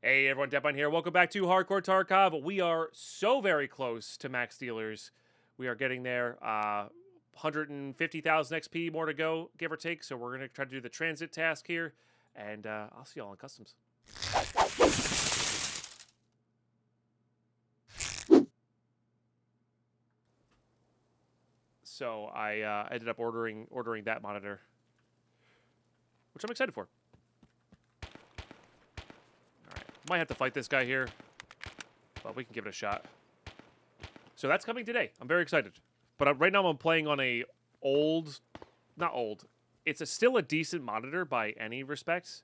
Hey everyone, Deadpine here. Welcome back to Hardcore Tarkov. We are so very close to max dealers. We are getting there. 150,000 XP more to go, give or take. So we're going to try to do the transit task here. And I'll see y'all in customs. So I ended up ordering that monitor, which I'm excited for. Might have to fight this guy here, but we can give it a shot. So that's coming today. I'm very excited. But right now I'm playing on a not old. It's still a decent monitor by any respects.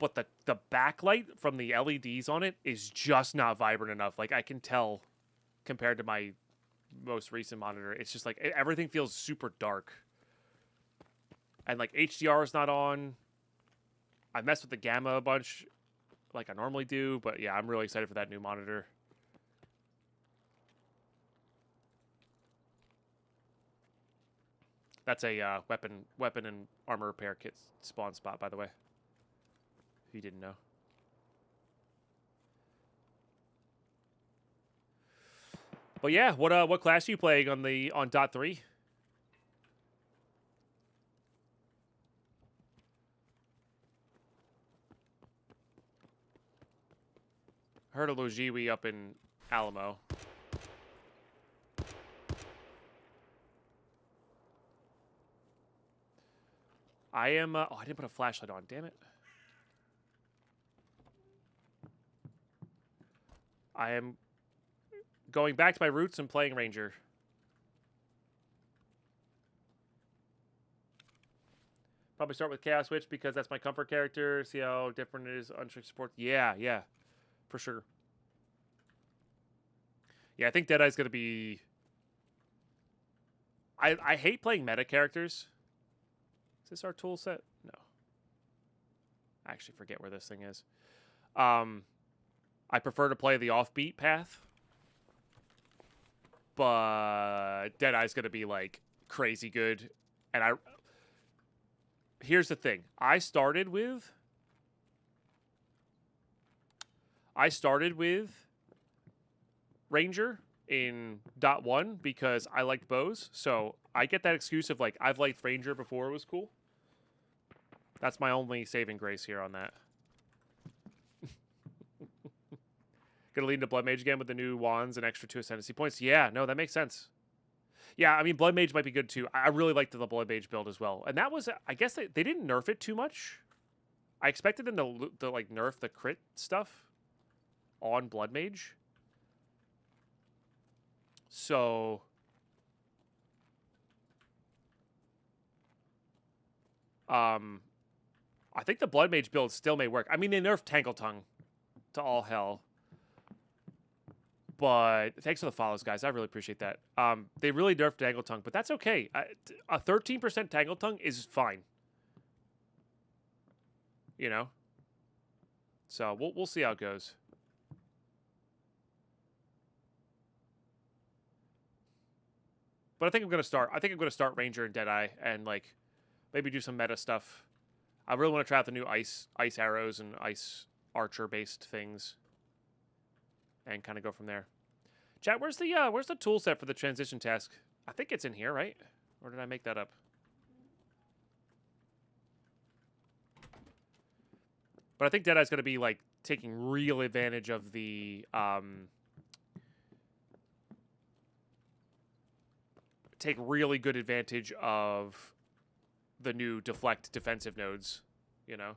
But the backlight from the LEDs on it is just not vibrant enough. Like, I can tell compared to my most recent monitor. It's just like everything feels super dark. And like HDR is not on. I messed with the gamma a bunch, like I normally do, but yeah, I'm really excited for that new monitor. That's a weapon and armor repair kit spawn spot, by the way. If you didn't know. But yeah, what class are you playing on .3? I heard of Lojiwi up in Alamo. I am... oh, I didn't put a flashlight on. Damn it. I am going back to my roots and playing Ranger. Probably start with Chaos Witch because that's my comfort character. See how different it is. Unstrict support. Yeah. For sure. Yeah, I think Deadeye's going to be... I hate playing meta characters. Is this our tool set? No. I actually forget where this thing is. I prefer to play the offbeat path. But Deadeye's going to be, like, crazy good. And here's the thing. I started with Ranger in .1 because I liked bows. So I get that excuse of, like, I've liked Ranger before it was cool. That's my only saving grace here on that. Gonna lead into Blood Mage again with the new wands and extra 2 ascendancy points. Yeah, no, that makes sense. Yeah, I mean, Blood Mage might be good too. I really liked the Blood Mage build as well. And that was, I guess they didn't nerf it too much. I expected them to like nerf the crit stuff on Blood Mage. So I think the Blood Mage build still may work. I mean, they nerfed Tangle Tongue to all hell. But thanks for the follows, guys. I really appreciate that. They really nerfed Tangle Tongue, but that's okay. A 13% Tangle Tongue is fine. You know? So we'll see how it goes. But I think I'm gonna start Ranger and Deadeye and like maybe do some meta stuff. I really want to try out the new ice arrows and ice archer based things. And kind of go from there. Chat, where's the tool set for the transition task? I think it's in here, right? Or did I make that up? But I think Deadeye's going to be, like, taking real advantage of the, take really good advantage of the new deflect defensive nodes, you know?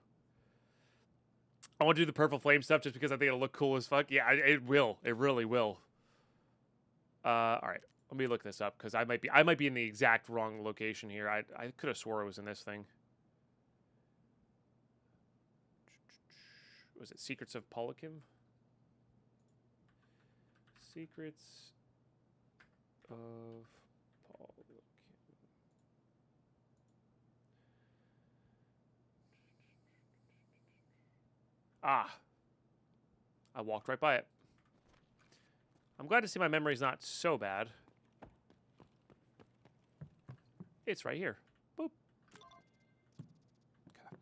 I want to do the purple flame stuff just because I think it'll look cool as fuck. Yeah, it will. It really will. All right. Let me look this up because I might be in the exact wrong location here. I could have swore it was in this thing. Was it Secrets of Polikim? Secrets of Polikim. Ah. I walked right by it. I'm glad to see my memory's not so bad. It's right here. Boop. Okay.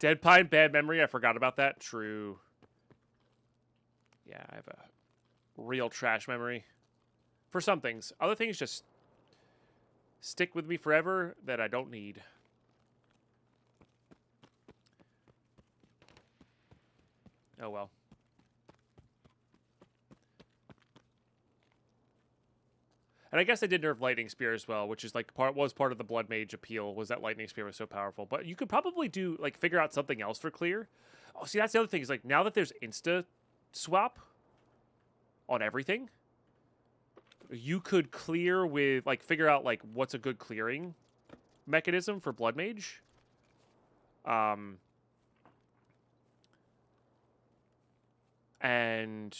Deadpine, bad memory. I forgot about that. True. Yeah, I have a real trash memory. For some things. Other things just stick with me forever that I don't need. Oh well. And I guess they did nerf Lightning Spear as well, which is like part of the Blood Mage appeal, was that Lightning Spear was so powerful. But you could probably do like figure out something else for clear. Oh, see, that's the other thing, is like now that there's insta swap on everything, you could clear with like figure out like what's a good clearing mechanism for Blood Mage. And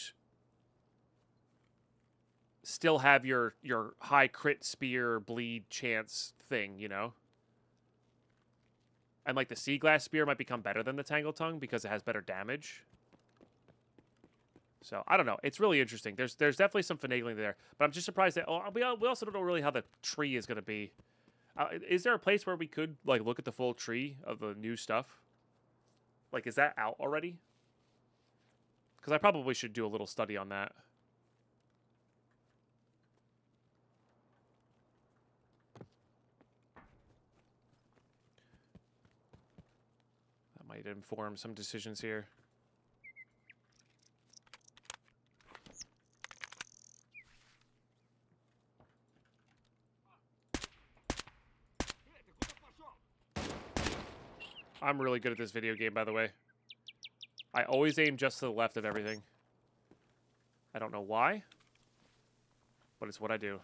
still have your high crit spear bleed chance thing, you know? And like the Sea Glass Spear might become better than the Tangle Tongue because it has better damage. So, I don't know. It's really interesting. There's definitely some finagling there. But I'm just surprised that... Oh, we also don't know really how the tree is going to be. Is there a place where we could like look at the full tree of the new stuff? Like, is that out already? Because I probably should do a little study on that. That might inform some decisions here. I'm really good at this video game, by the way. I always aim just to the left of everything. I don't know why, but it's what I do.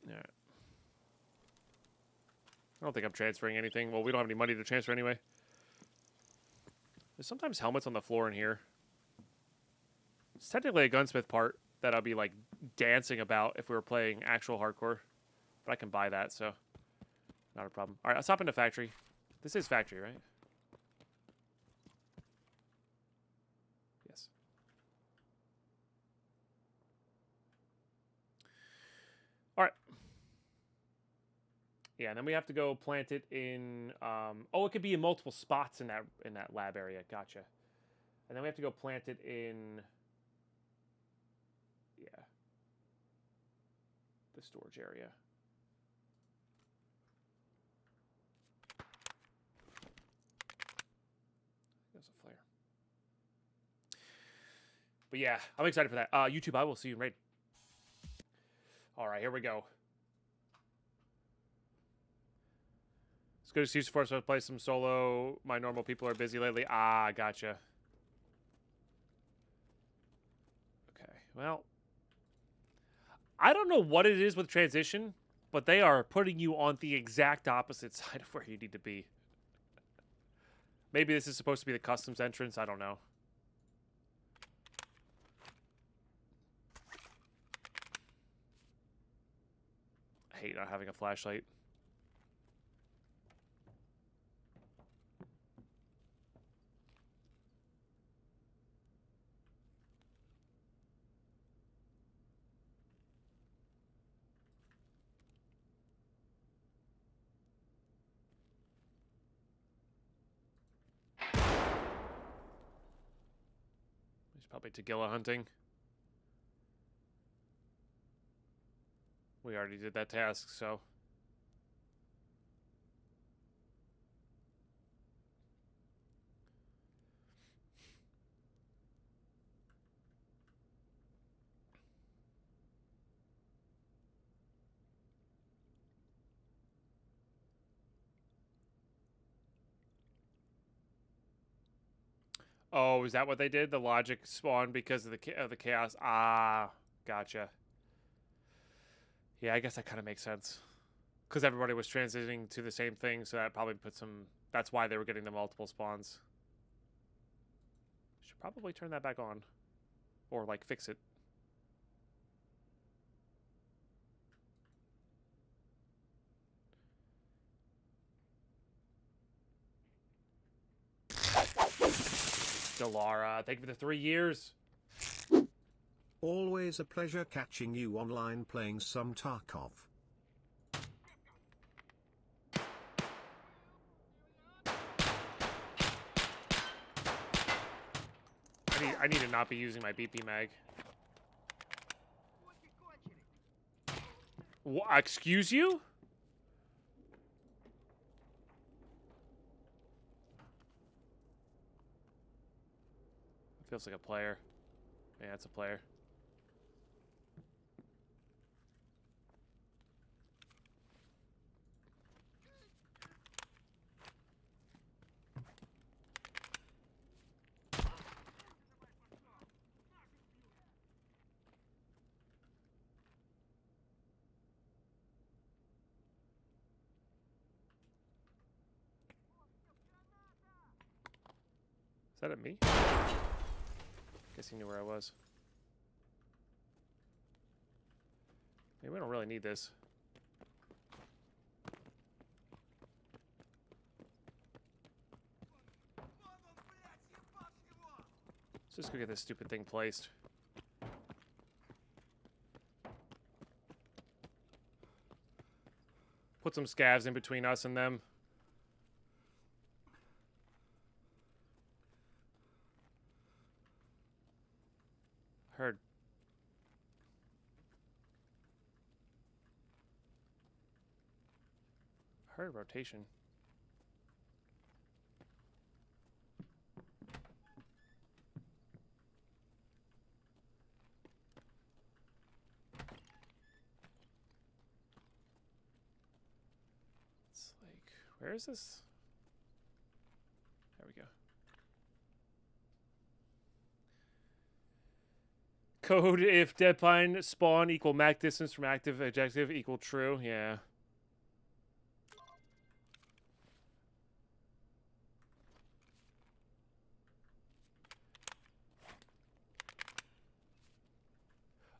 Alright. I don't think I'm transferring anything. Well, we don't have any money to transfer anyway. There's sometimes helmets on the floor in here. It's technically a gunsmith part that I'll be like dancing about if we were playing actual hardcore. But I can buy that, so not a problem. Alright, let's hop into factory. This is factory, right? Yes. Alright. Yeah, and then we have to go plant it in oh, it could be in multiple spots in that lab area. Gotcha. And then we have to go plant it in the storage area. There's a flare. But yeah, I'm excited for that. YouTube, I will see you in raid. Alright, here we go. It's good excuse for us to play some solo. My normal people are busy lately. Ah, gotcha. Okay, well, I don't know what it is with transition, but they are putting you on the exact opposite side of where you need to be. Maybe this is supposed to be the customs entrance. I don't know. I hate not having a flashlight. Probably Tagilla hunting. We already did that task, so. Oh, is that what they did? The logic spawned because of the chaos. Ah, gotcha. Yeah, I guess that kind of makes sense. Because everybody was transitioning to the same thing, so that probably put some... That's why they were getting the multiple spawns. Should probably turn that back on. Or, like, fix it. Delara, thank you for the 3 years. Always a pleasure catching you online playing some Tarkov. I need to not be using my BP mag. Excuse you? Feels like a player. Yeah, it's a player. Is that at me? Guess he knew where I was. Maybe we don't really need this. Let's just go get this stupid thing placed. Put some scavs in between us and them. Heard. Heard rotation. It's like, where is this? There we go. Code if Deadpine spawn equal max distance from active objective equal true. Yeah.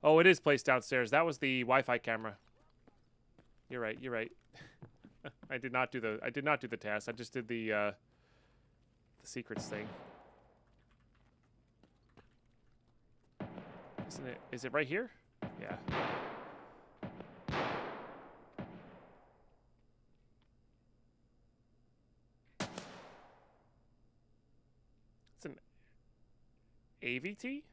Oh, it is placed downstairs. That was the Wi-Fi camera. You're right. You're right. I did not do the task. I just did the secrets thing. Isn't it? Is it right here? Yeah. It's an AVT?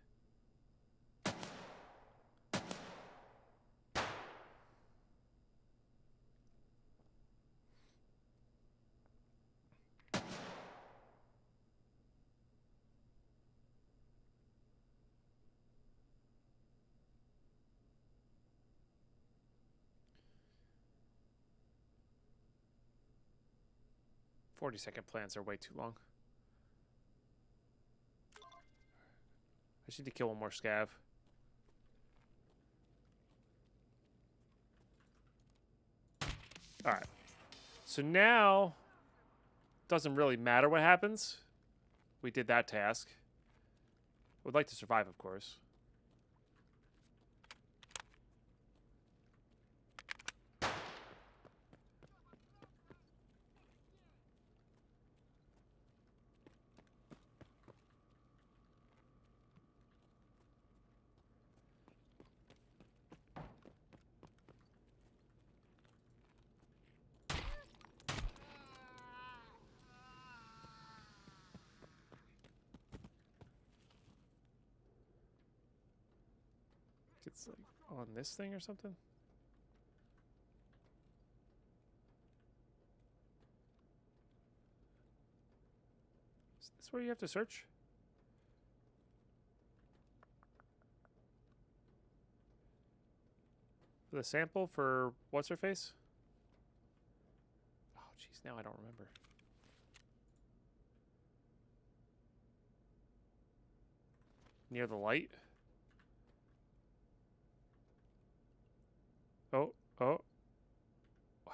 "40-second plans are way too long. I just need to kill one more scav. Alright. So now, doesn't really matter what happens. We did that task. Would like to survive, of course. It's like on this thing or something. Is this where you have to search? For the sample for what's her face? Oh, jeez, now I don't remember. Near the light? Oh, oh. Wow.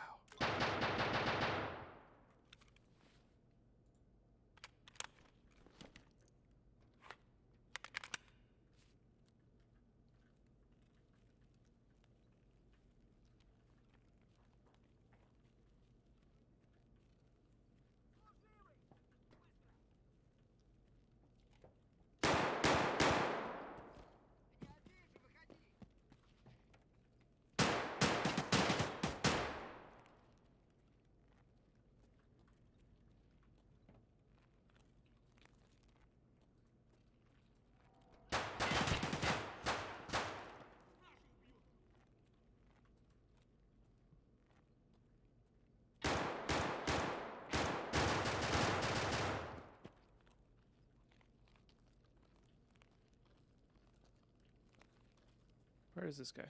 Where is this guy?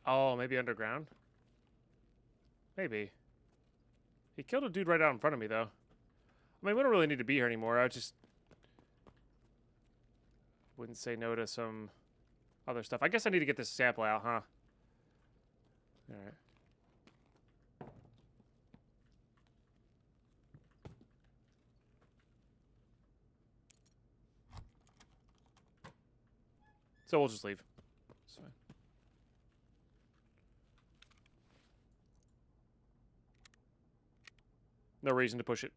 Oh, maybe underground? Maybe. He killed a dude right out in front of me, though. I mean, we don't really need to be here anymore. I just wouldn't say no to some other stuff. I guess I need to get this sample out, huh? Alright. So we'll just leave. It's fine. No reason to push it.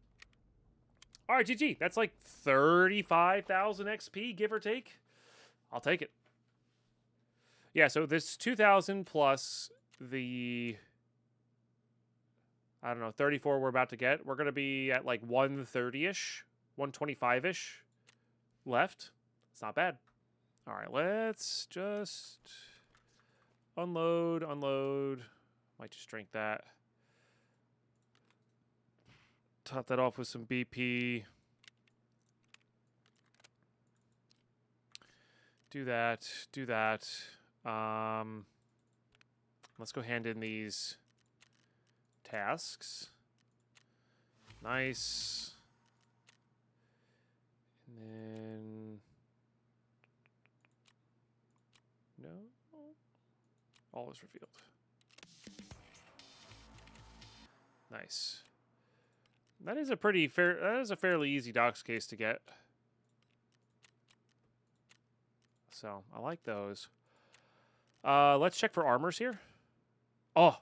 Alright, GG. That's like 35,000 XP, give or take. I'll take it. Yeah, so this 2,000 plus the, I don't know, 34 we're about to get. We're going to be at like 130-ish, 125-ish left. It's not bad. All right, let's just unload. Might just drink that. Top that off with some BP. Do that. Let's go hand in these tasks. Nice. And then... No? All is revealed. Nice. That is a pretty fair... That is a fairly easy docs case to get. So, I like those. Let's check for armors here. Oh!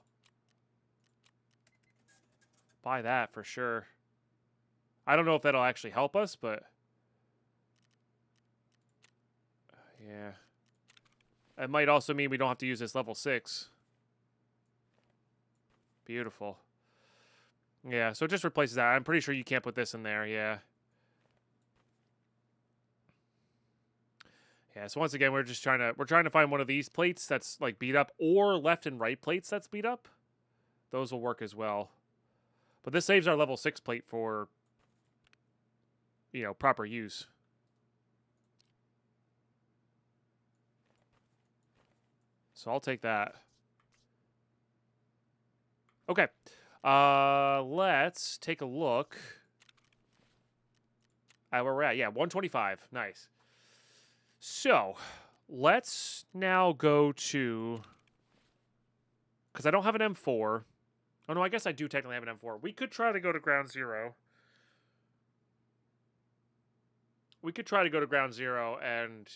Buy that for sure. I don't know if that'll actually help us, but... Yeah. It might also mean we don't have to use this level 6. Beautiful. Yeah, so it just replaces that. I'm pretty sure you can't put this in there, yeah. Yeah, so once again, we're trying to find one of these plates that's like beat up, or left and right plates that's beat up. Those will work as well. But this saves our level 6 plate for, you know, proper use. So I'll take that. Okay. Let's take a look at where we're at. Yeah, 125. Nice. So, let's now go to... Because I don't have an M4. Oh, no, I guess I do technically have an M4. We could try to go to Ground Zero. We could try to go to Ground Zero and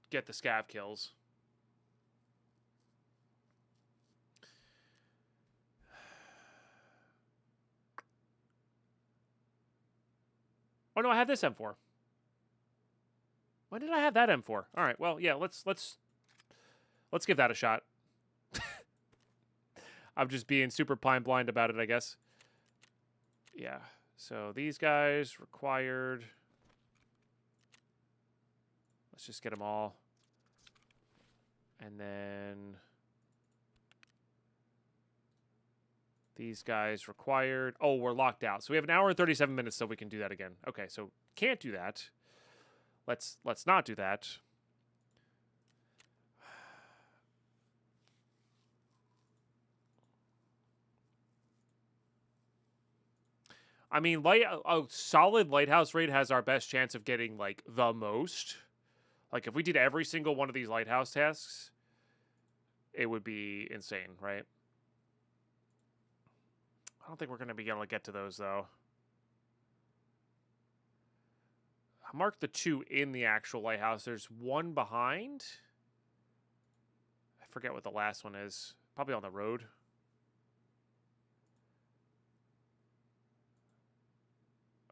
get the scav kills. Oh, no, I have this M4. Why did I have that M4? All right, well, yeah, let's give that a shot. I'm just being super blind about it, I guess. Yeah, so these guys required. Let's just get them all. And then these guys required. Oh, we're locked out. So we have an hour and 37 minutes so we can do that again. Okay, so can't do that. Let's not do that. I mean, a solid lighthouse raid has our best chance of getting, like, the most. Like, if we did every single one of these lighthouse tasks, it would be insane, right? I don't think we're going to be able to get to those, though. I marked the 2 in the actual lighthouse. There's one behind. I forget what the last one is. Probably on the road.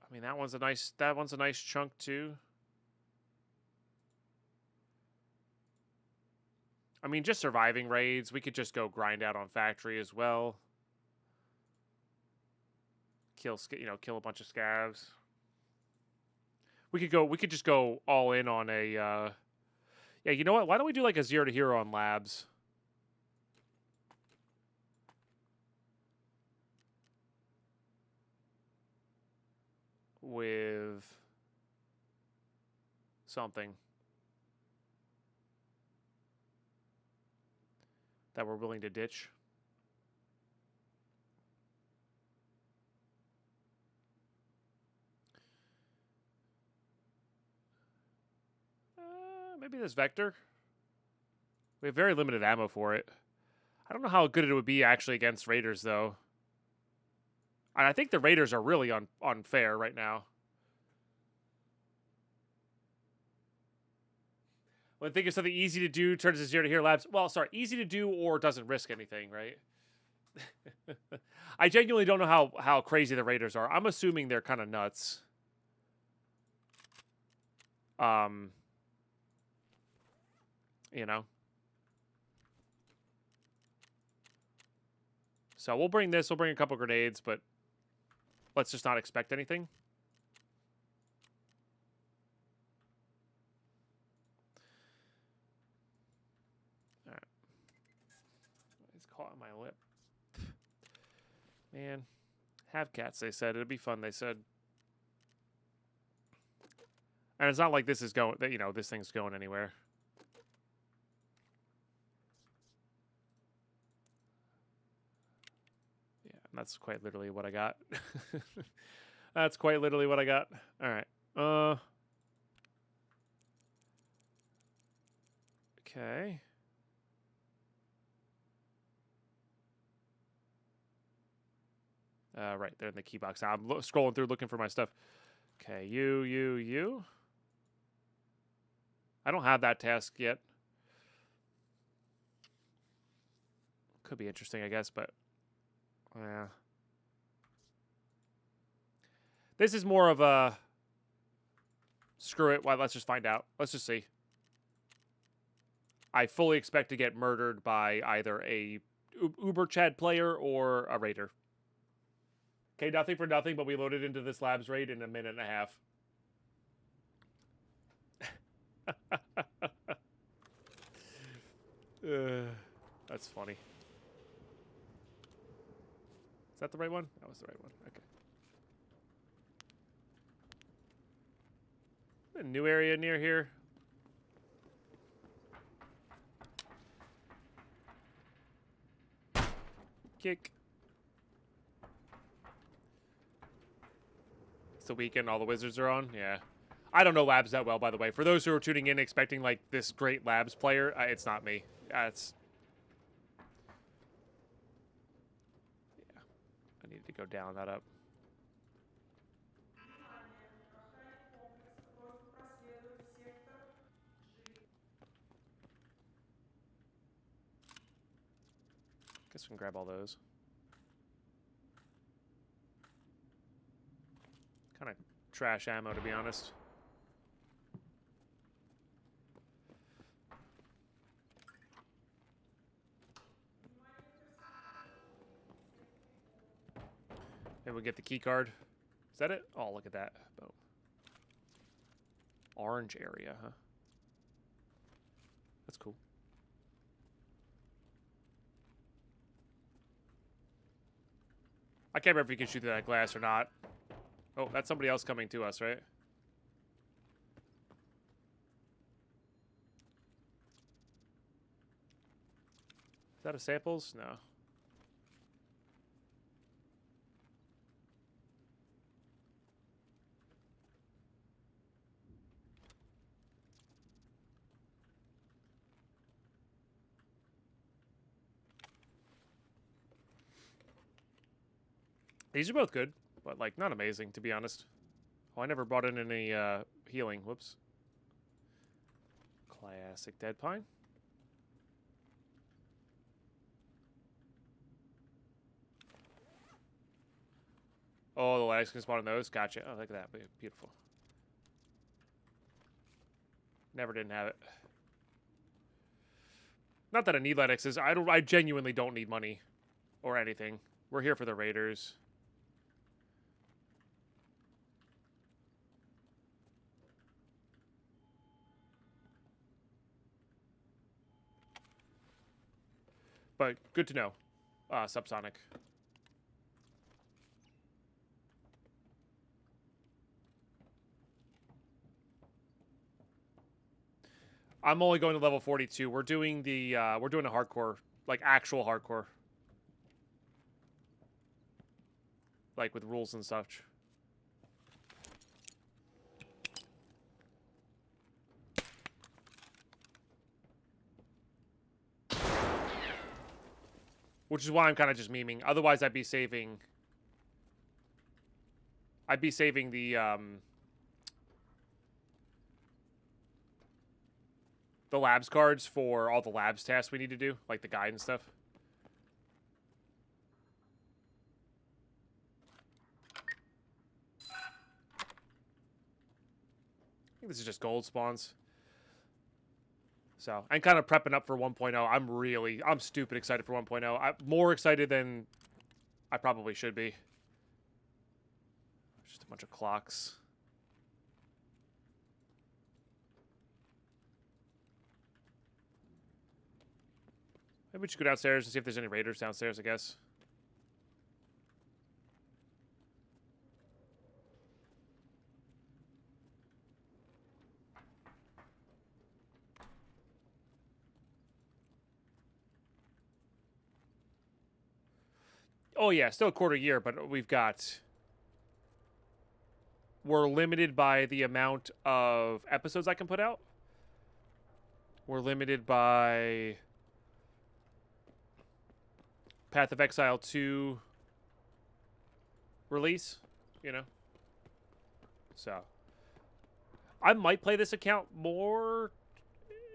I mean, that one's a nice chunk too. I mean, just surviving raids. We could just go grind out on factory as well. Kill a bunch of scavs. We could just go all in on a yeah, you know what? Why don't we do like a 0 to hero on labs? with something that we're willing to ditch. Maybe this Vector. We have very limited ammo for it. I don't know how good it would be actually against Raiders, though. And I think the Raiders are really unfair right now. When I think of something easy to do, turns to 0 to hero labs. Well, sorry, easy to do or doesn't risk anything, right? I genuinely don't know how crazy the Raiders are. I'm assuming they're kind of nuts. You know. So we'll bring this. We'll bring a couple grenades, but let's just not expect anything. All right. It's caught on my lip. Man. Have cats, they said. It'd be fun, they said. And it's not like this is going, you know, this thing's going anywhere. Yeah, and that's quite literally what I got. That's quite literally what I got. All right. Okay. Right, they're in the key box. Now I'm scrolling through looking for my stuff. Okay, you. I don't have that task yet. Could be interesting, I guess, but yeah. This is more of a screw it. Well, let's just find out. Let's just see. I fully expect to get murdered by either a Uber Chad player or a raider. Okay, nothing for nothing, but we loaded into this labs raid in a minute and a half. That's funny. Is that the right one? That was the right one. Okay. A new area near here. Kick. It's the weekend, all the wizards are on. Yeah. I don't know labs that well, by the way. For those who are tuning in expecting like this great labs player, it's not me. It's... Yeah. I needed to go down that up. Guess we can grab all those. Kind of trash ammo, to be honest. Maybe we'll get the key card. Is that it? Oh, look at that. Boom. Orange area, huh? That's cool. I can't remember if you can shoot through that glass or not. Oh, that's somebody else coming to us, right? Is that a samples? No. These are both good, but, like, not amazing, to be honest. Oh, I never brought in any healing. Whoops. Classic Deadpine. Oh, the lags can spawn on those? Gotcha. Oh, look at that. Beautiful. Never didn't have it. Not that I need Lennoxes. I genuinely don't need money or anything. We're here for the Raiders. But good to know. Subsonic. I'm only going to level 42. We're doing the a hardcore, like actual hardcore, like with rules and such. Which is why I'm kind of just memeing. Otherwise, I'd be saving the labs cards for all the labs tasks we need to do, like the guide and stuff. I think this is just gold spawns. So, I'm kind of prepping up for 1.0. I'm stupid excited for 1.0. I'm more excited than I probably should be. Just a bunch of clocks. Maybe we should go downstairs and see if there's any raiders downstairs, I guess. Oh, yeah, still a quarter year, but we're limited by the amount of episodes I can put out. We're limited by Path of Exile 2 release, you know? So, I might play this account more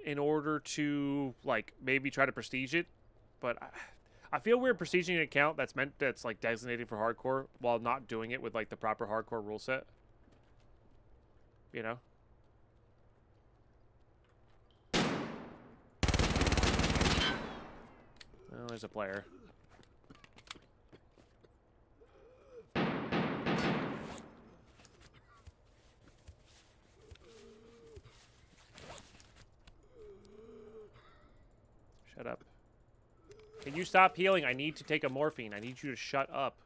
in order to, like, maybe try to prestige it, but I feel weird prestiging an account that's like designated for hardcore while not doing it with like the proper hardcore rule set. You know? Well, there's a player. Shut up. Can you stop healing? I need to take a morphine. I need you to shut up.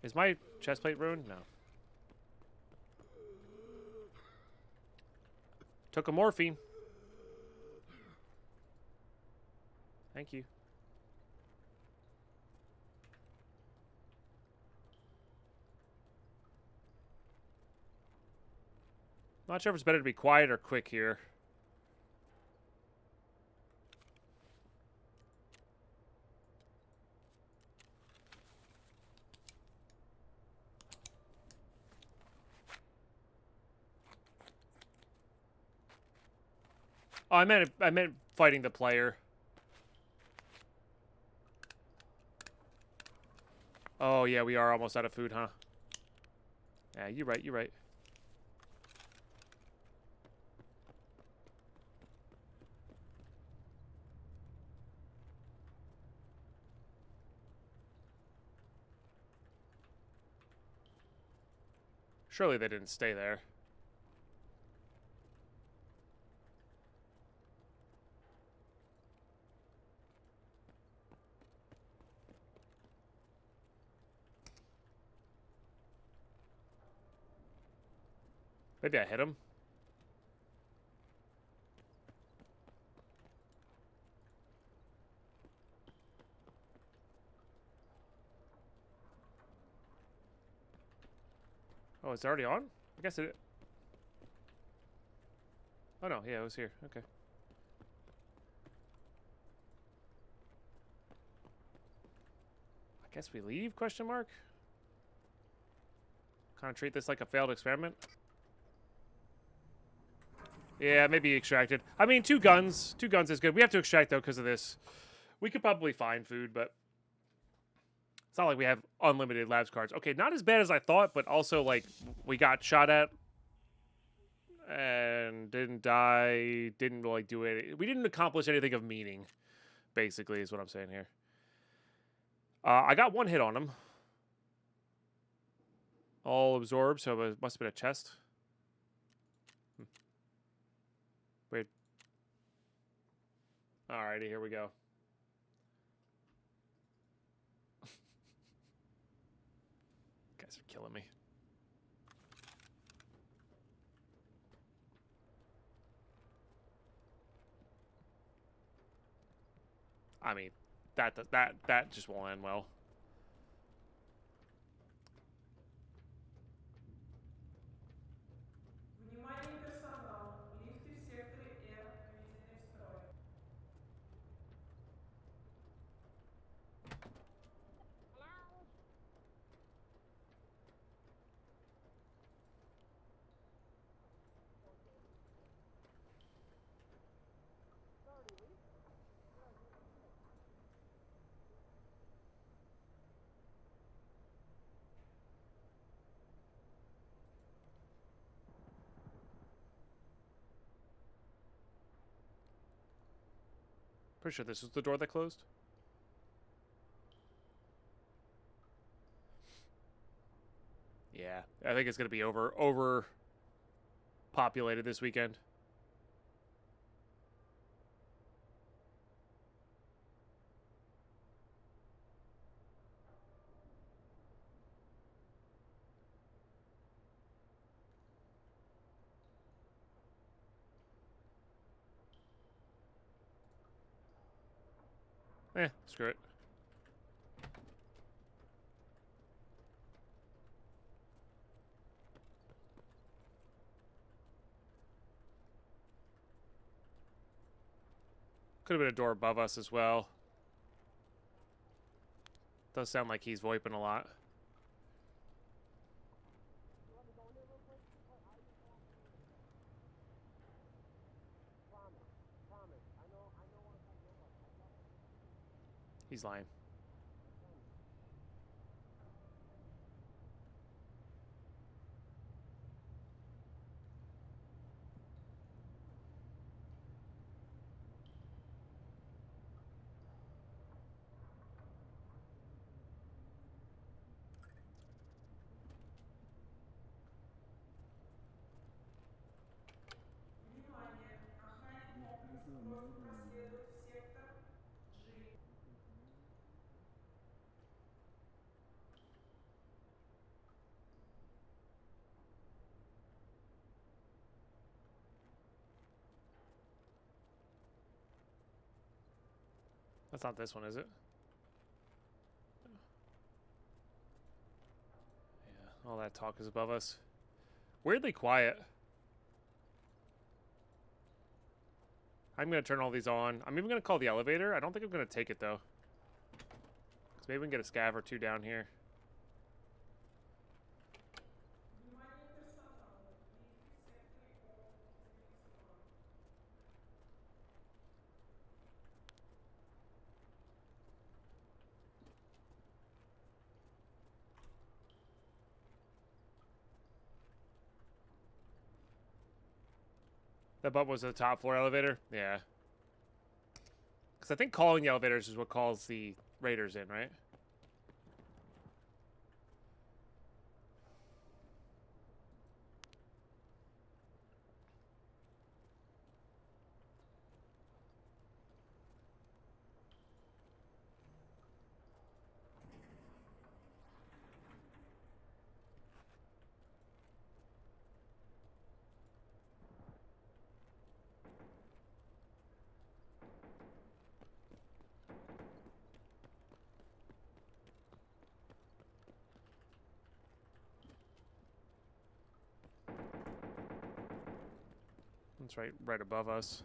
Is my chest plate ruined? No. Took a morphine. Thank you. Not sure if it's better to be quiet or quick here. Oh, I meant fighting the player. Oh, yeah, we are almost out of food, huh? Yeah, you're right, you're right. Surely they didn't stay there. Maybe I hit him. Oh, it's already on? I guess it... Oh, no. Yeah, it was here. Okay. I guess we leave, question mark? Kind of treat this like a failed experiment. Yeah, maybe extracted. I mean, 2 guns. 2 guns is good. We have to extract, though, because of this. We could probably find food, but... It's not like we have unlimited labs cards. Okay, not as bad as I thought, but also, like, we got shot at. And didn't die. Didn't, like, do it. We didn't accomplish anything of meaning, basically, is what I'm saying here. I got 1 hit on him. All absorbed, so it must have been a chest. Weird. Alrighty, here we go. killing me. I mean, that just won't end well. Внимание персонала. Лифты в секторе R введены в строй. Pretty sure this was the door that closed. Yeah, I think it's gonna be over populated this weekend. Screw it. Could have been a door above us as well. Does sound like he's VoIPing a lot. He's lying. Внимание! Охранник комплекса просит проследовать в сектор G. That's not this one, is it? Yeah, all that talk is above us. Weirdly quiet. I'm going to turn all these on. I'm even going to call the elevator. I don't think I'm going to take it, though. Because maybe we can get a scav or two down here. Внимание персонала. Лифты в секторе O введены в строй. That bump was the top floor elevator? Yeah. Because I think calling the elevators is what calls the raiders in, right? That's right above us.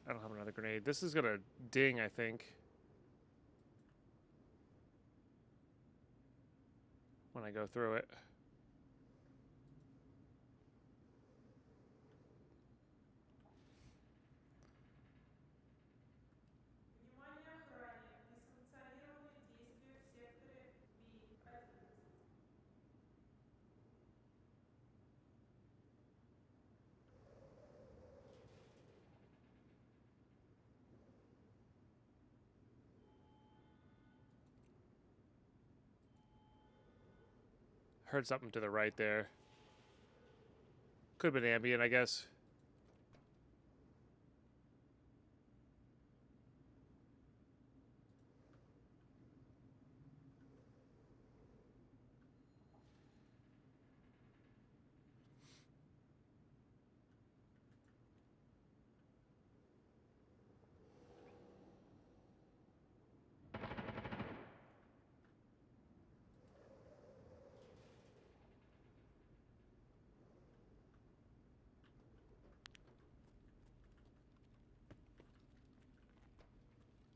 I don't have another grenade. This is gonna ding, I think. When I go through it. Внимание охране. Несанкционированные действия в секторе B11. Heard something to the right there. Could have been ambient, I guess.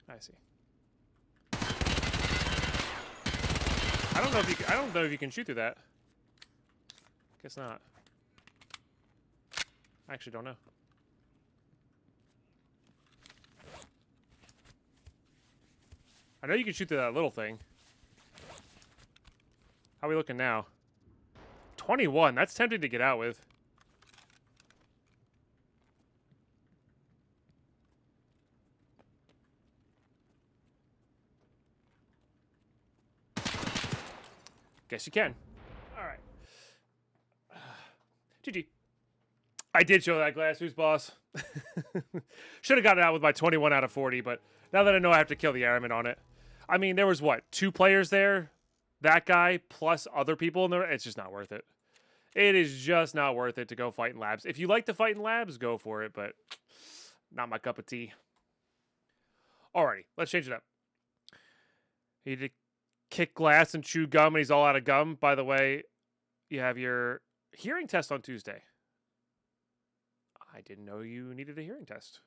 I see. I don't know if you. I don't know if you can shoot through that. Guess not. I actually don't know. I know you can shoot through that little thing. How are we looking now? 21. That's tempting to get out with. Guess you can. All right. GG. I did show that glass. Who's boss? Should have gotten out with my 21 out of 40, but now that I know I have to kill the airman on it. I mean, there was, what, 2 players there? That guy plus other people in there? It's just not worth it. It is just not worth it to go fight in labs. If you like to fight in labs, go for it, but not my cup of tea. Alrighty, let's change it up. He did kick glass and chew gum, and he's all out of gum. By the way, you have your hearing test on Tuesday. I didn't know you needed a hearing test.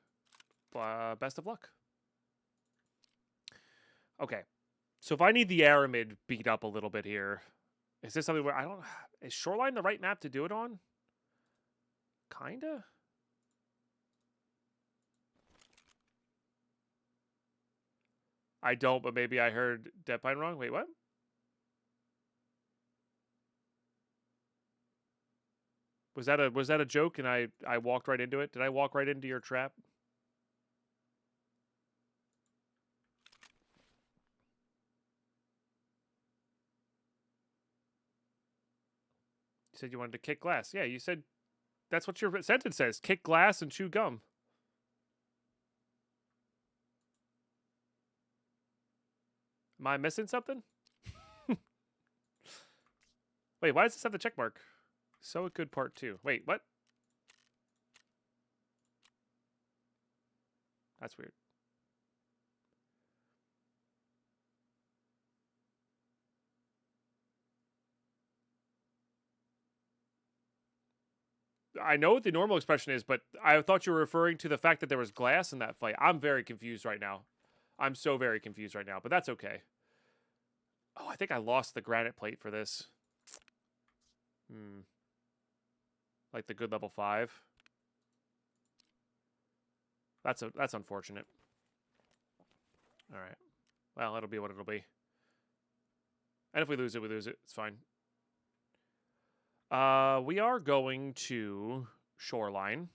Best of luck. Okay. So if I need the Aramid beat up a little bit here, is this something where I don't... Is Shoreline the right map to do it on? Kinda? I don't, but maybe I heard Deadpine wrong. Wait, what? Was that a joke and I walked right into it? Did I walk right into your trap? You said you wanted to kick glass. Yeah, you said that's what your sentence says. Kick glass and chew gum. Am I missing something? Wait, why does this have the check mark? So good part 2. Wait, what? That's weird. I know what the normal expression is, but I thought you were referring to the fact that there was glass in that fight. I'm very confused right now. I'm so very confused right now, but that's okay. Oh, I think I lost the granite plate for this. Like the good level 5. That's unfortunate. All right. Well, it'll be what it'll be. And if we lose it, we lose it. It's fine. We are going to Shoreline.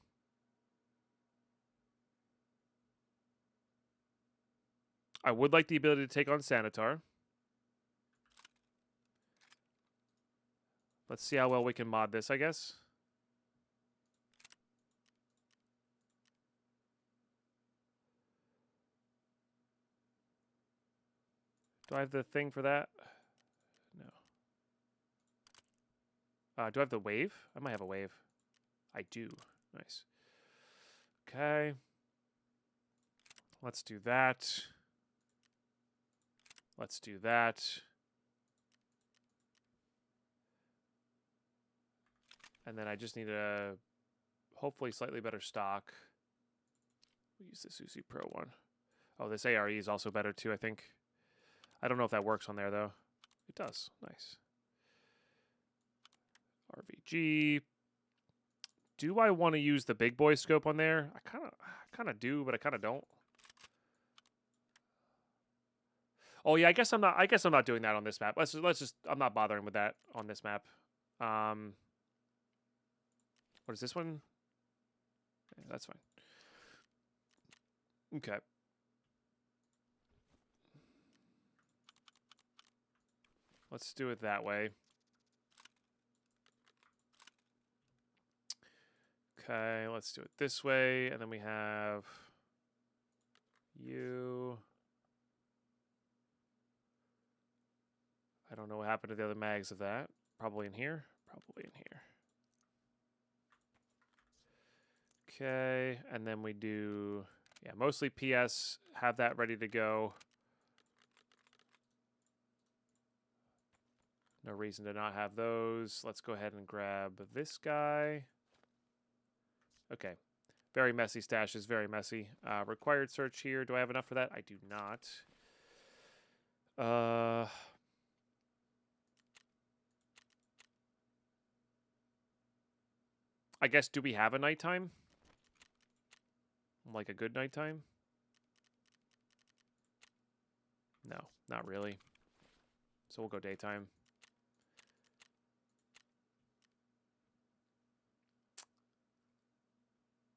I would like the ability to take on Sanitar. Let's see how well we can mod this, I guess. Do I have the thing for that? No. Do I have the wave? I might have a wave. I do. Nice. Okay. Let's do that. Let's do that. And then I just need a hopefully slightly better stock. We'll use the Susi Pro one. Oh, this ARE is also better too, I think. I don't know if that works on there, though. It does. Nice. RVG. Do I want to use the big boy scope on there? I kind of do, but I kind of don't. Oh yeah, I guess I'm not doing that on this map. Let's just I'm not bothering with that on this map. What is this one? Yeah, that's fine. Okay. Let's do it that way. Okay, let's do it this way, and then we have you. I don't know what happened to the other mags of that. Probably in here. Probably in here. Okay, and then we do, yeah, mostly PS. Have that ready to go. No reason to not have those. Let's go ahead and grab this guy. Okay. Very messy stashes, very messy. Required search here. Do I have enough for that? I do not. I guess, do we have a nighttime? Like a good nighttime? No, not really. So we'll go daytime.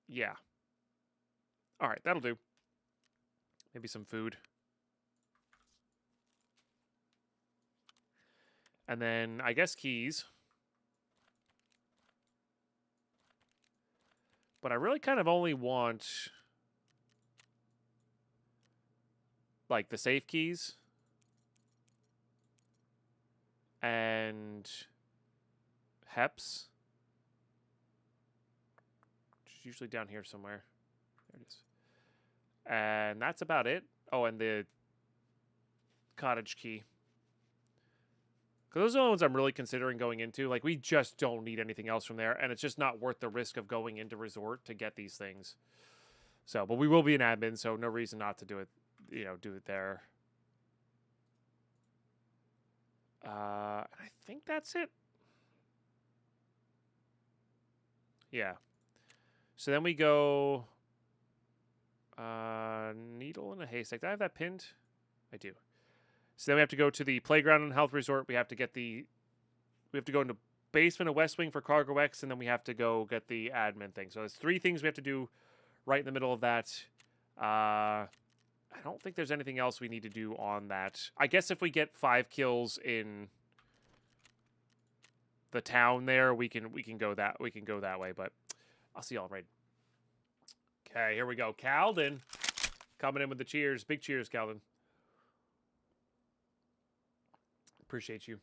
Yeah. All right, that'll do. Maybe some food. And then, I guess, keys. But I really kind of only want, like, the safe keys. And Heps. Which is usually down here somewhere. There it is. And that's about it. Oh, and the cottage key. Because those are the only ones I'm really considering going into. Like, we just don't need anything else from there. And it's just not worth the risk of going into resort to get these things. So, but we will be an admin, so no reason not to do it, you know, do it there. I think that's it. Yeah. So then we go... needle in a haystack. Do I have that pinned? I do. So then we have to go to the playground and health resort. We have to get the... We have to go into basement of West Wing for Cargo X, and then we have to go get the admin thing. So there's 3 things we have to do right in the middle of that. I don't think there's anything else we need to do on that. I guess if we get 5 kills in the town there, we can go that way. But I'll see y'all right. Okay, here we go. Calden coming in with the cheers. Big cheers, Calden. Appreciate you.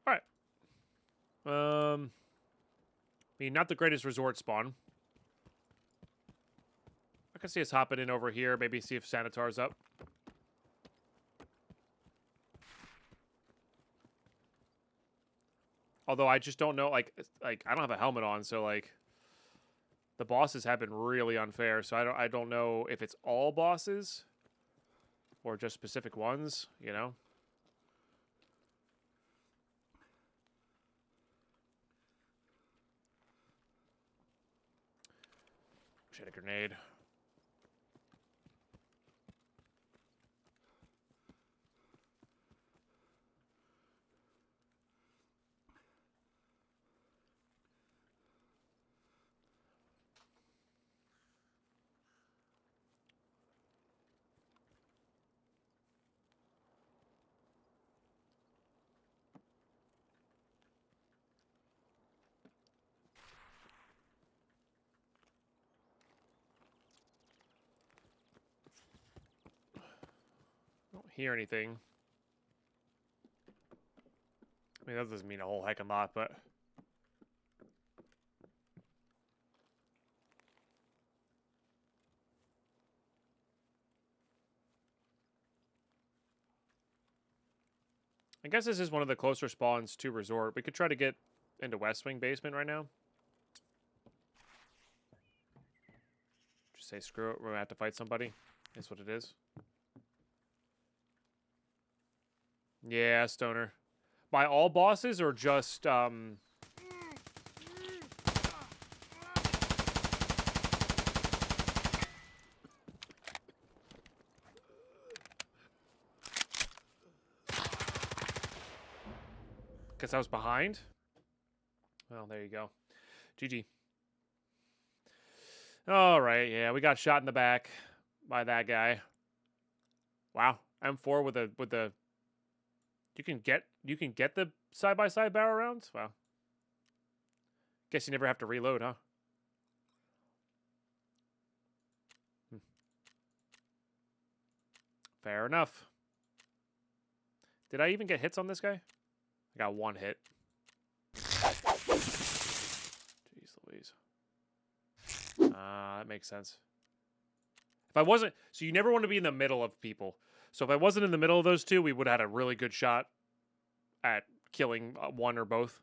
All right. I mean, not the greatest resort spawn. I can see us hopping in over here. Maybe see if Sanitar's up. Although I just don't know. Like I don't have a helmet on, so like the bosses have been really unfair. So I don't know if it's all bosses or just specific ones. You know. Shit, a grenade. Don't hear anything. I mean, that doesn't mean a whole heck of a lot, but... I guess this is one of the closer spawns to resort. We could try to get into West Wing basement right now. Just say screw it. We're gonna have to fight somebody. That's what it is. Yeah, stoner. By all bosses or just Guess I was behind. Well, there you go. GG. All right, yeah, we got shot in the back by that guy. Wow, M4 with the. You can get the side-by-side barrel rounds. Wow. Guess you never have to reload, huh? Fair enough. Did I even get hits on this guy? I got one hit. Jeez Louise. That makes sense. If I wasn't... So you never want to be in the middle of people. So if I wasn't in the middle of those two, we would have had a really good shot at killing one or both.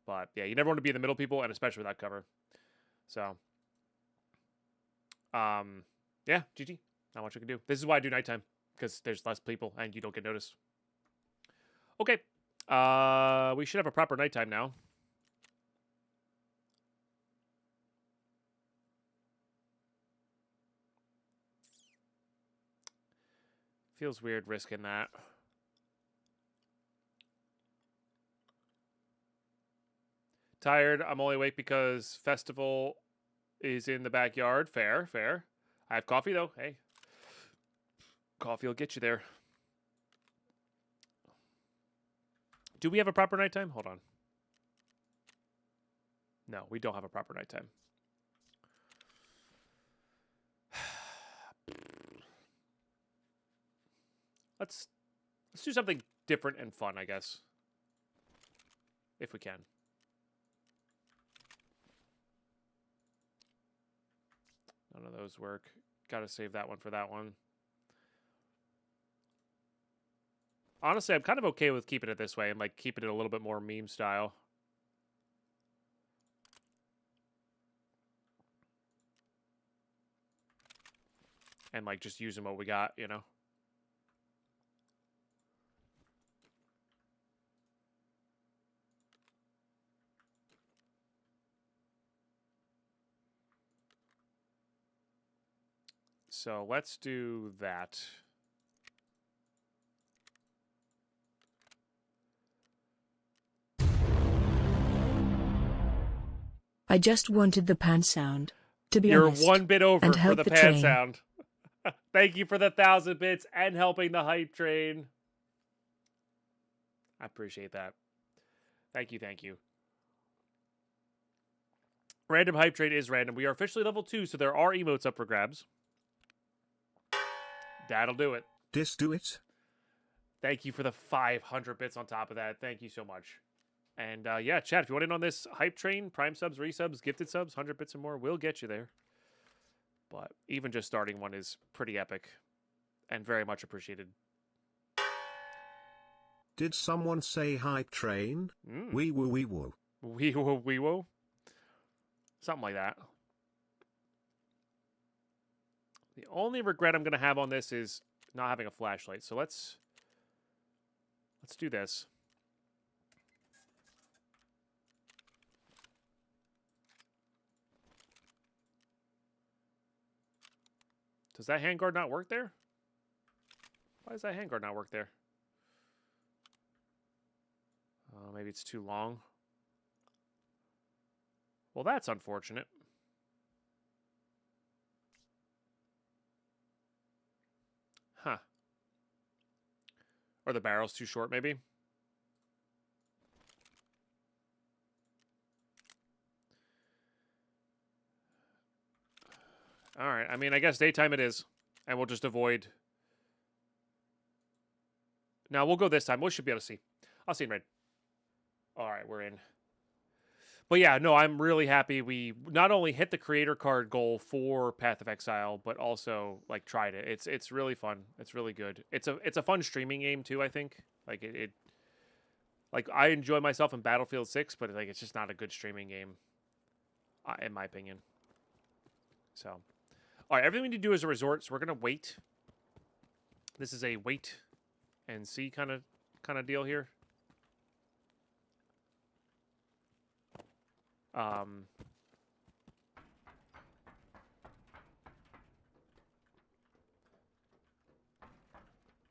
But yeah, you never want to be in the middle of people, and especially without cover. So... yeah, GG. Not much I can do. This is why I do nighttime. Because there's less people, and you don't get noticed. Okay. We should have a proper nighttime now. Feels weird risking that. Tired. I'm only awake because festival is in the backyard. Fair, fair. I have coffee, though. Hey. Coffee will get you there. Do we have a proper nighttime? Hold on. No, we don't have a proper nighttime. Let's do something different and fun, I guess. If we can. None of those work. Gotta save that one for that one. Honestly, I'm kind of okay with keeping it this way and like keeping it a little bit more meme style. And like just using what we got, you know? So let's do that. I just wanted the pan sound, to be You're honest. one bit over and for help the the pan train. sound. Thank you for the 1,000 bits and helping the hype train. I appreciate that. Thank you, thank you. Random hype train is random. We are officially level 2, so there are emotes up for grabs. That'll do it. Dis do it. Thank you for the 500 bits on top of that. Thank you so much. And yeah, chat, if you want in on this hype train, prime subs, resubs, gifted subs, 100 bits or more, we'll get you there. But even just starting one is pretty epic and very much appreciated. Did someone say hype train? Wee woo wee woo. Wee woo wee woo. Something like that. The only regret I'm going to have on this is not having a flashlight. So let's do this. Does that handguard not work there? Why does that handguard not work there? Maybe it's too long. Well, that's unfortunate. Huh. Or the barrel's too short, maybe? Alright, I mean, I guess daytime it is. And we'll just avoid... Now, we'll go this time. We should be able to see. I'll see in red. Alright, we're in. But yeah, no, I'm really happy we not only hit the creator card goal for Path of Exile, but also like tried it. It's really fun. It's really good. It's a fun streaming game too, I think. Like it like I enjoy myself in Battlefield 6, but like it's just not a good streaming game in my opinion. So, all right, everything we need to do is a resort, so we're going to wait. This is a wait and see kind of deal here.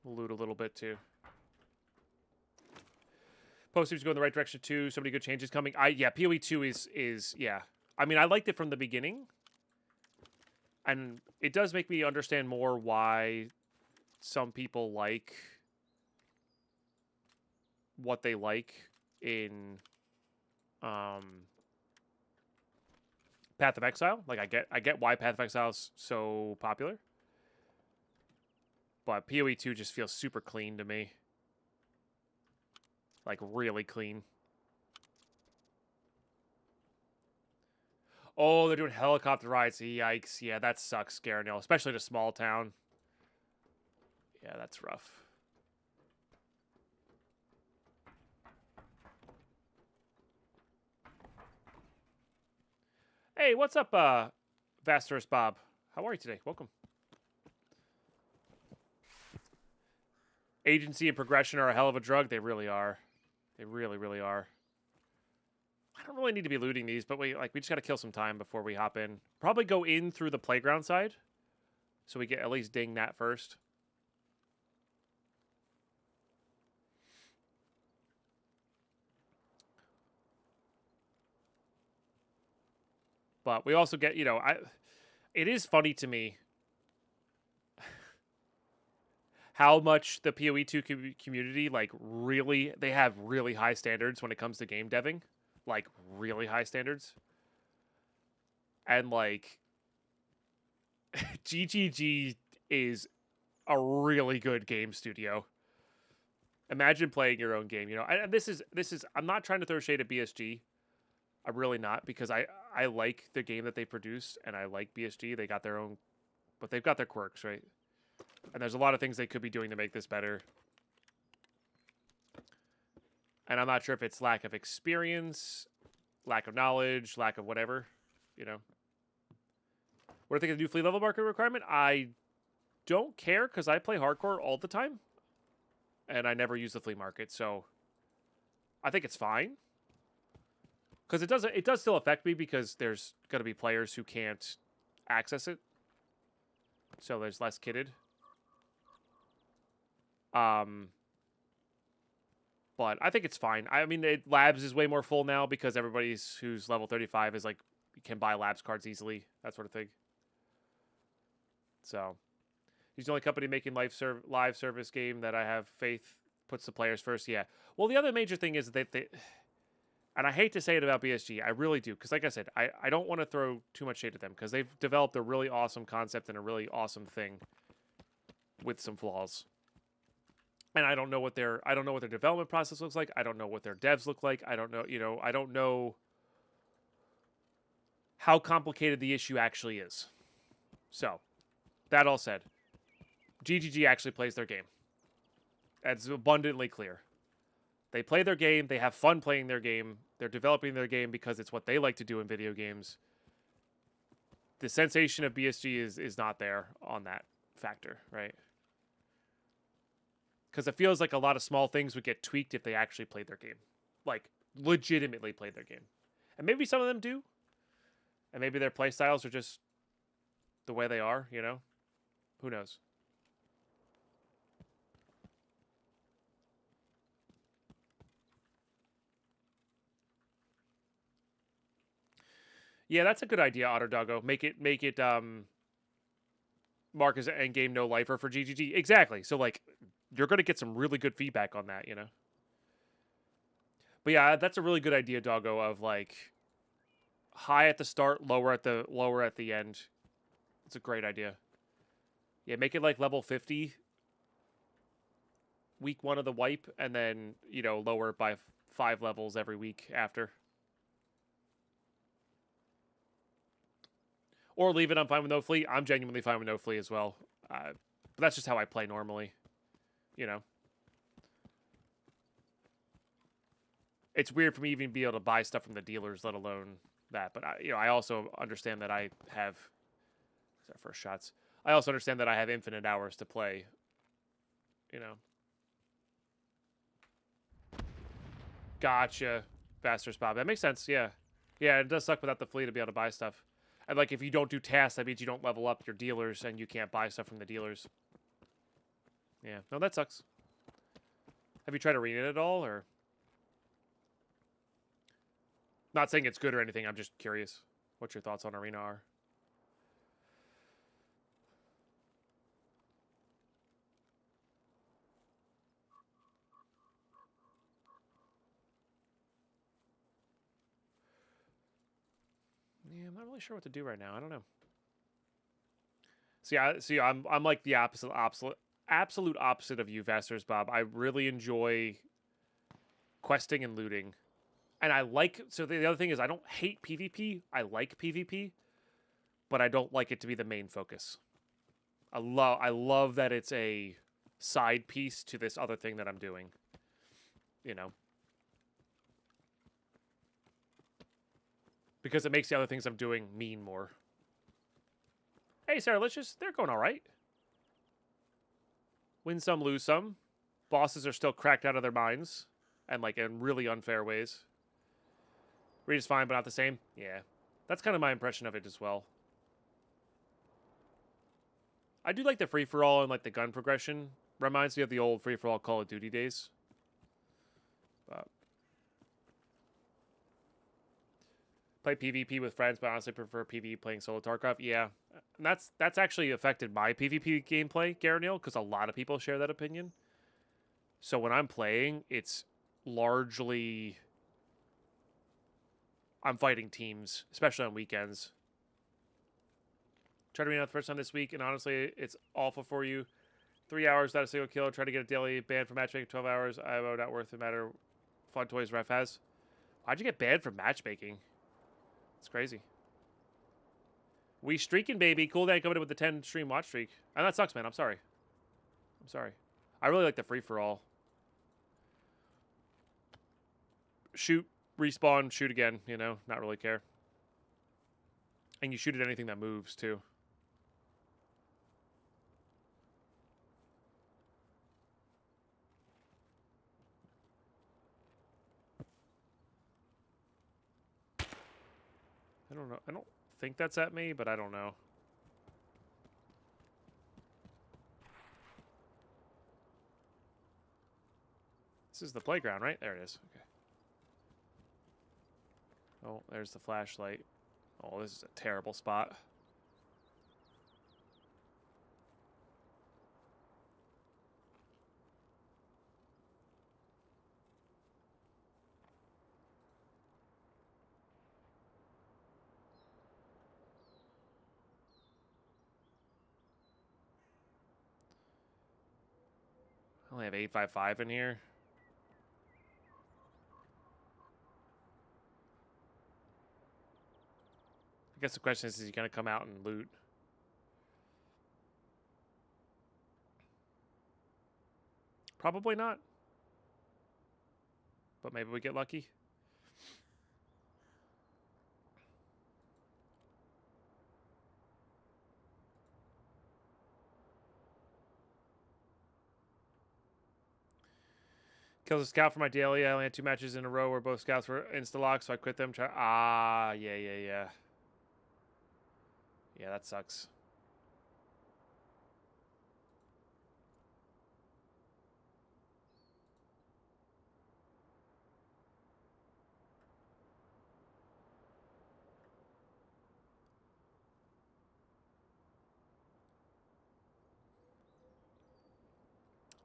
We'll loot a little bit too. Post seems to go in the right direction too. So many good changes coming. Yeah, PoE 2 is yeah. I mean, I liked it from the beginning. And it does make me understand more why some people like what they like in Path of Exile. Like I get why Path of Exile is so popular. But PoE 2 just feels super clean to me. Like really clean. Oh, they're doing helicopter rides. Yikes. Yeah, that sucks, Garanil. Especially in a small town. Yeah, that's rough. Hey, what's up, Vasturus Bob? How are you today? Welcome. Agency and progression are a hell of a drug. They really are. They really, really are. I don't really need to be looting these, but we just gotta kill some time before we hop in. Probably go in through the playground side, so we get at least ding that first. But we also get, you know, it is funny to me how much the PoE2 community, like, really, they have really high standards when it comes to game deving. Like, really high standards. And, like, GGG is a really good game studio. Imagine playing your own game, you know. And this is, I'm not trying to throw shade at BSG. I'm really not, because I like the game that they produce, and I like BSG. They got their own, but they've got their quirks, right? And there's a lot of things they could be doing to make this better. And I'm not sure if it's lack of experience, lack of knowledge, lack of whatever, you know. What do you think of the new flea level market requirement? I don't care, because I play hardcore all the time. And I never use the flea market, so I think it's fine. Because it does still affect me, because there's going to be players who can't access it. So there's less kitted. But I think it's fine. I mean, labs is way more full now, because everybody's who's level 35 is like, can buy labs cards easily, that sort of thing. So he's the only company making live service game that I have faith puts the players first. Yeah. Well, the other major thing is that and I hate to say it about BSG, I really do, because like I said, I don't want to throw too much shade at them, because they've developed a really awesome concept and a really awesome thing with some flaws. And I don't know what their development process looks like. I don't know what their devs look like. I don't know, you know, I don't know how complicated the issue actually is. So, that all said, GGG actually plays their game. That's abundantly clear. They play their game. They have fun playing their game. They're developing their game because it's what they like to do in video games. The sensation of BSG is not there on that factor, right? Because it feels like a lot of small things would get tweaked if they actually played their game. Like, legitimately played their game. And maybe some of them do. And maybe their play styles are just the way they are, you know? Who knows? Yeah, that's a good idea, Otterdoggo. Make it mark as an endgame no lifer for GGG. Exactly. So like, you're gonna get some really good feedback on that, you know. But yeah, that's a really good idea, Doggo, of like high at the start, lower at the end. It's a great idea. Yeah, make it like level 50 week 1 of the wipe, and then, you know, lower it by 5 levels every week after. Or leave it, I'm fine with no flea. I'm genuinely fine with no flea as well. But that's just how I play normally. You know. It's weird for me even to be able to buy stuff from the dealers, let alone that. But, you know, I also understand that I have... These are first shots. I also understand that I have infinite hours to play. You know. Gotcha. Faster Bob. That makes sense, yeah. Yeah, it does suck without the flea to be able to buy stuff. And, like, if you don't do tasks, that means you don't level up your dealers and you can't buy stuff from the dealers. Yeah. No, that sucks. Have you tried Arena at all, or? Not saying it's good or anything, I'm just curious what your thoughts on Arena are. Yeah, I'm not really sure what to do right now. I don't know. I'm like the absolute opposite of you, Vasters Bob. I really enjoy questing and looting. And I like, so the other thing is I don't hate PvP. I like PvP, but I don't like it to be the main focus. I love that it's a side piece to this other thing that I'm doing. You know? Because it makes the other things I'm doing mean more. Hey, Sarah, they're going all right. Win some, lose some. Bosses are still cracked out of their minds. And, like, in really unfair ways. Read is fine, but not the same. Yeah. That's kind of my impression of it as well. I do like the free-for-all and, like, the gun progression. Reminds me of the old free-for-all Call of Duty days. But play PvP with friends, but honestly prefer PvE playing solo Tarkov. Yeah. And that's actually affected my PvP gameplay, Garanil, because a lot of people share that opinion. So when I'm playing, it's largely I'm fighting teams, especially on weekends. Try to read out the first time this week, and honestly, it's awful for you. 3 hours without a single kill. Try to get a daily ban for matchmaking. 12 hours. IMO not worth the matter. Fun toys ref has. Why'd you get banned from matchmaking? It's crazy. We streaking, baby. Cool day coming in with the 10 stream watch streak. And that sucks, man. I'm sorry. I'm sorry. I really like the free-for-all. Shoot, respawn, shoot again. You know, not really care. And you shoot at anything that moves, too. I don't know. I don't think that's at me, but I don't know. This is the playground, right? There it is. Okay. Oh, there's the flashlight. Oh, this is a terrible spot. I only have 855 in here. I guess the question is he going to come out and loot? Probably not. But maybe we get lucky. Kills a scout for my daily. I only had 2 matches in a row where both scouts were insta-locked, so I quit them. Yeah. Yeah, that sucks.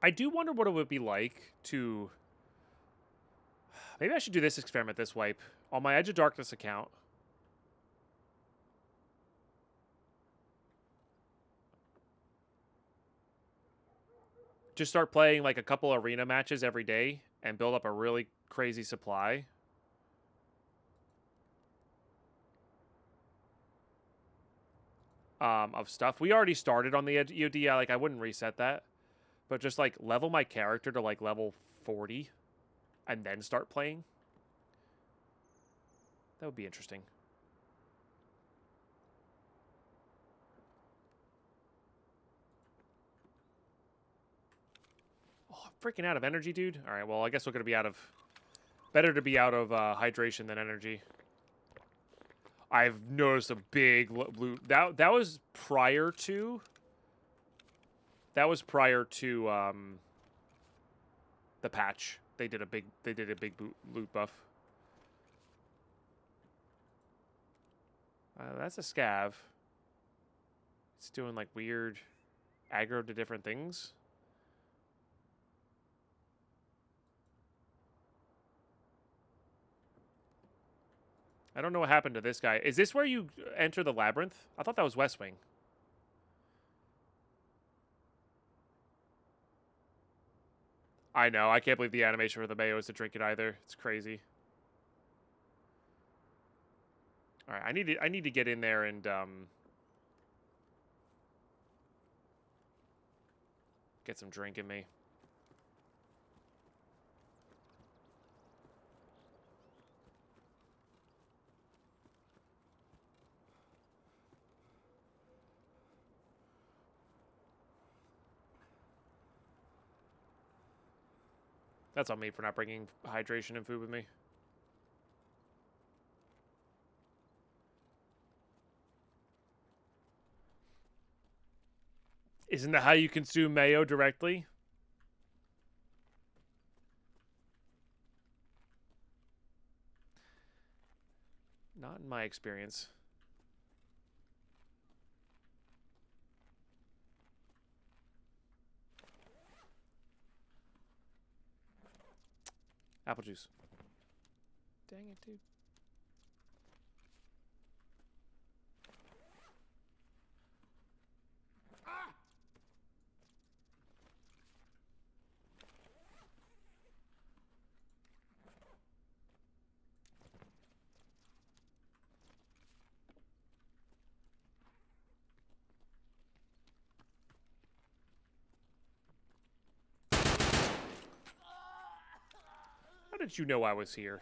I do wonder what it would be like to... Maybe I should do this experiment this wipe. On my Edge of Darkness account. Just start playing like a couple arena matches every day and build up a really crazy supply. Of stuff. We already started on the EOD. I wouldn't reset that. But just like level my character to like level 40 and then start playing. That would be interesting. Oh, I'm freaking out of energy, dude. All right, well, I guess we're going to be out of... Better to be out of hydration than energy. I've noticed a big blue... That was prior to... That was prior to the patch. They did a big loot buff. That's a scav. It's doing like weird aggro to different things. I don't know what happened to this guy. Is this where you enter the labyrinth? I thought that was West Wing. I know. I can't believe the animation for the mayo is to drink it either. It's crazy. All right, I need to get in there and get some drink in me. That's on me for not bringing hydration and food with me. Isn't that how you consume mayo directly? Not in my experience. Apple juice. Dang it, dude. How did you know I was here?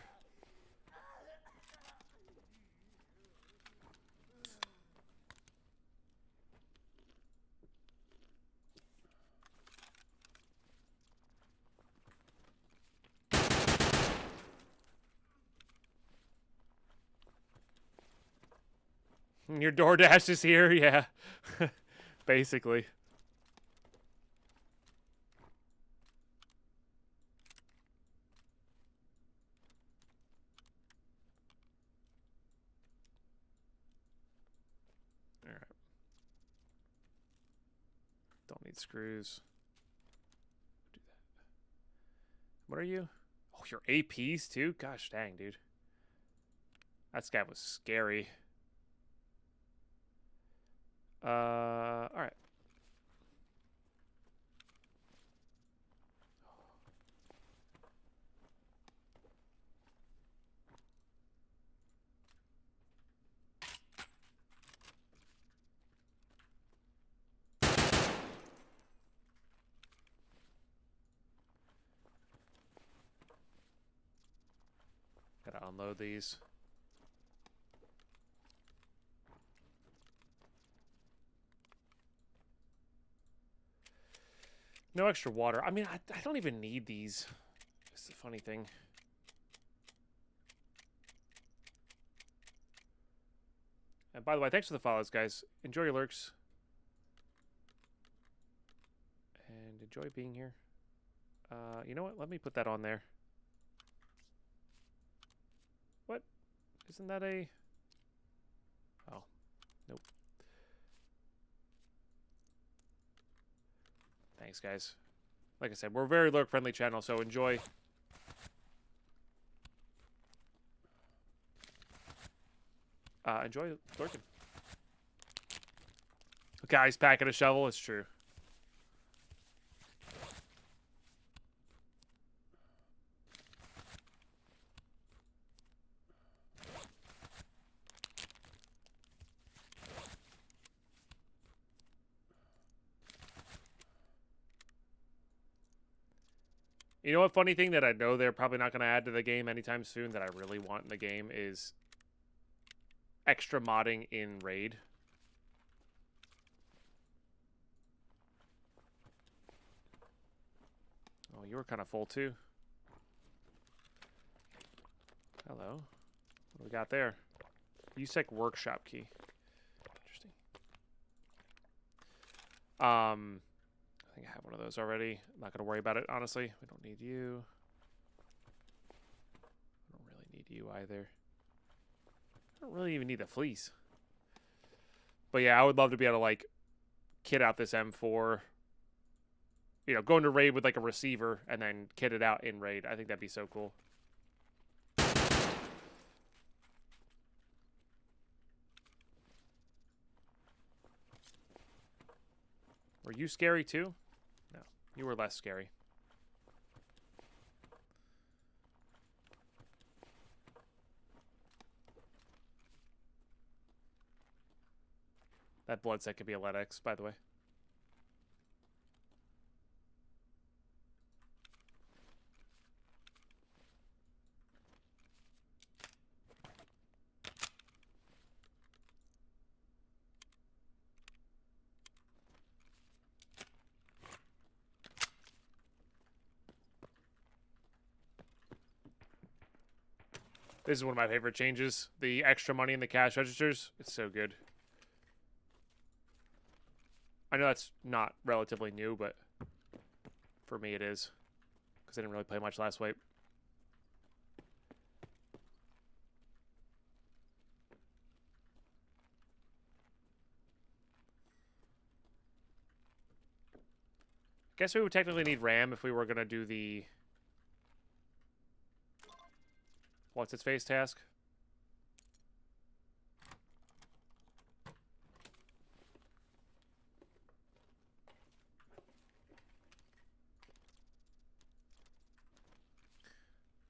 Your DoorDash is here? Yeah. Basically. Alright. Don't need screws. Do that. What are you? Oh, your APs too? Gosh dang, dude. That scav was scary. Alright. Gotta unload these. No extra water. I mean, I don't even need these. It's the funny thing. And by the way, thanks for the follows, guys. Enjoy your lurks. And enjoy being here. You know what? Let me put that on there. What? Isn't that a... Oh. Nope. Thanks, guys. Like I said, we're a very lurk-friendly channel, so enjoy. Enjoy lurking. A guy's packing a shovel, it's true. You know what funny thing that I know they're probably not going to add to the game anytime soon that I really want in the game is extra modding in Raid. Oh, you were kind of full too. Hello. What do we got there? USEC workshop key. Interesting. I think I have one of those already. I'm not going to worry about it, honestly. We don't need you. I don't really need you either. I don't really even need the fleece. But yeah, I would love to be able to, like, kit out this M4. You know, go into Raid with, like, a receiver and then kit it out in Raid. I think that'd be so cool. Were you scary too? No, you were less scary. That blood set could be a lead X, by the way. This is one of my favorite changes. The extra money in the cash registers. It's so good. I know that's not relatively new, but for me it is. Because I didn't really play much last wipe. Guess we would technically need RAM if we were going to do the... What's its face task?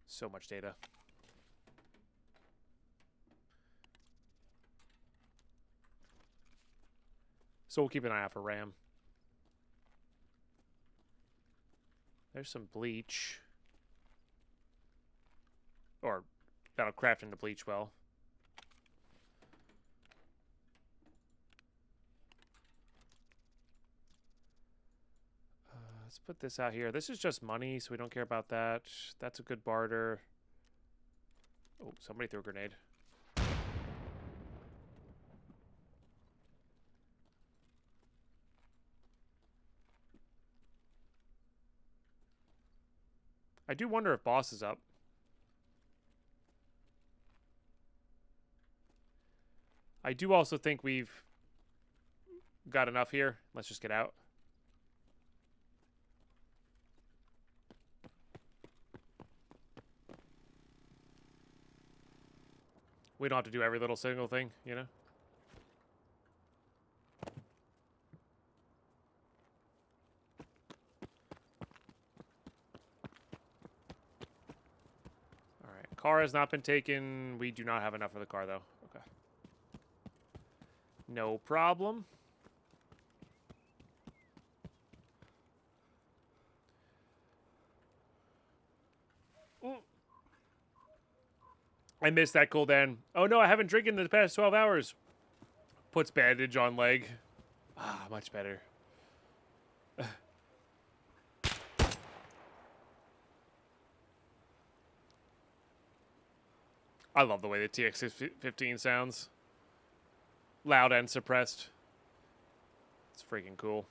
So much data. So we'll keep an eye out for RAM. There's some bleach. Or that'll craft into bleach well. Let's put this out here. This is just money, so we don't care about that. That's a good barter. Oh, somebody threw a grenade. I do wonder if boss is up. I do also think we've got enough here. Let's just get out. We don't have to do every little single thing, you know? Alright, car has not been taken. We do not have enough for the car, though. Okay. No problem. I missed that cooldown. Oh no, I haven't drinking the past 12 hours. Puts bandage on leg. Ah, much better. I love the way the TX-15 sounds. Loud and suppressed. It's freaking cool.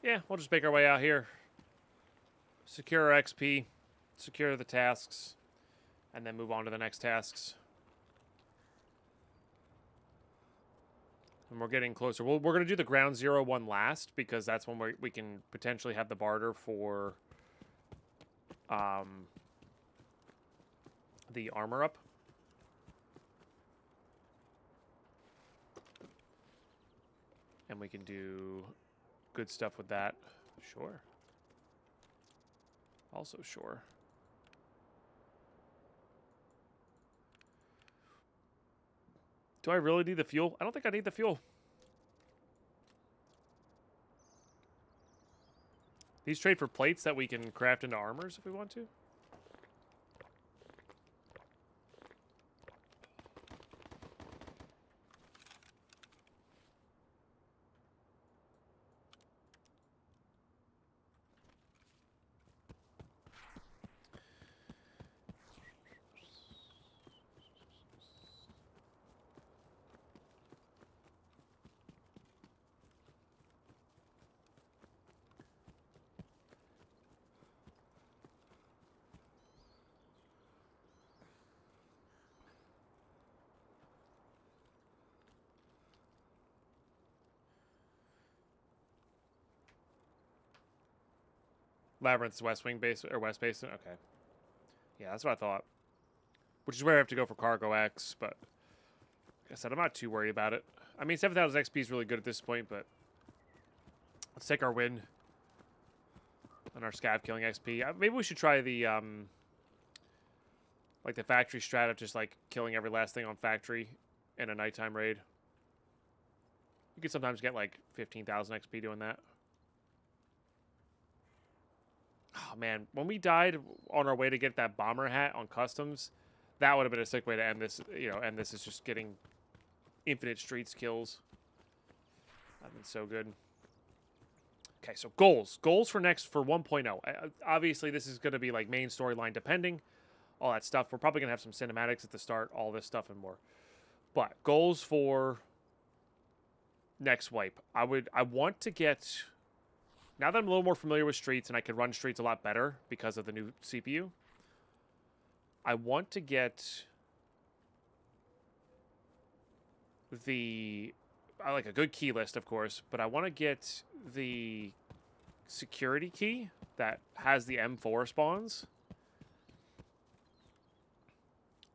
Yeah, we'll just make our way out here. Secure our XP, secure the tasks, and then move on to the next tasks. And we're getting closer. We're going to do the ground zero one last, because that's when we can potentially have the barter for the armor up. And we can do good stuff with that. Sure. Also sure. Do I really need the fuel? I don't think I need the fuel. These trade for plates that we can craft into armors if we want to. Labyrinth's West Wing base or West Basin. Okay. Yeah, that's what I thought. Which is where I have to go for Cargo X, but like I said, I'm not too worried about it. I mean, 7,000 XP is really good at this point, but let's take our win on our Scav killing XP. Maybe we should try the like the factory strat of just like killing every last thing on factory in a nighttime raid. You can sometimes get like 15,000 XP doing that. Oh man, when we died on our way to get that bomber hat on customs, that would have been a sick way to end this. You know, end this is just getting infinite streets kills. That'd been so good. Okay, so goals. Goals for next for 1.0. Obviously, this is going to be like main storyline depending. All that stuff. We're probably going to have some cinematics at the start. All this stuff and more. But goals for next wipe. I want to get... Now that I'm a little more familiar with streets and I can run streets a lot better because of the new CPU, I want to get the... I like a good key list, of course, but I want to get the security key that has the M4 spawns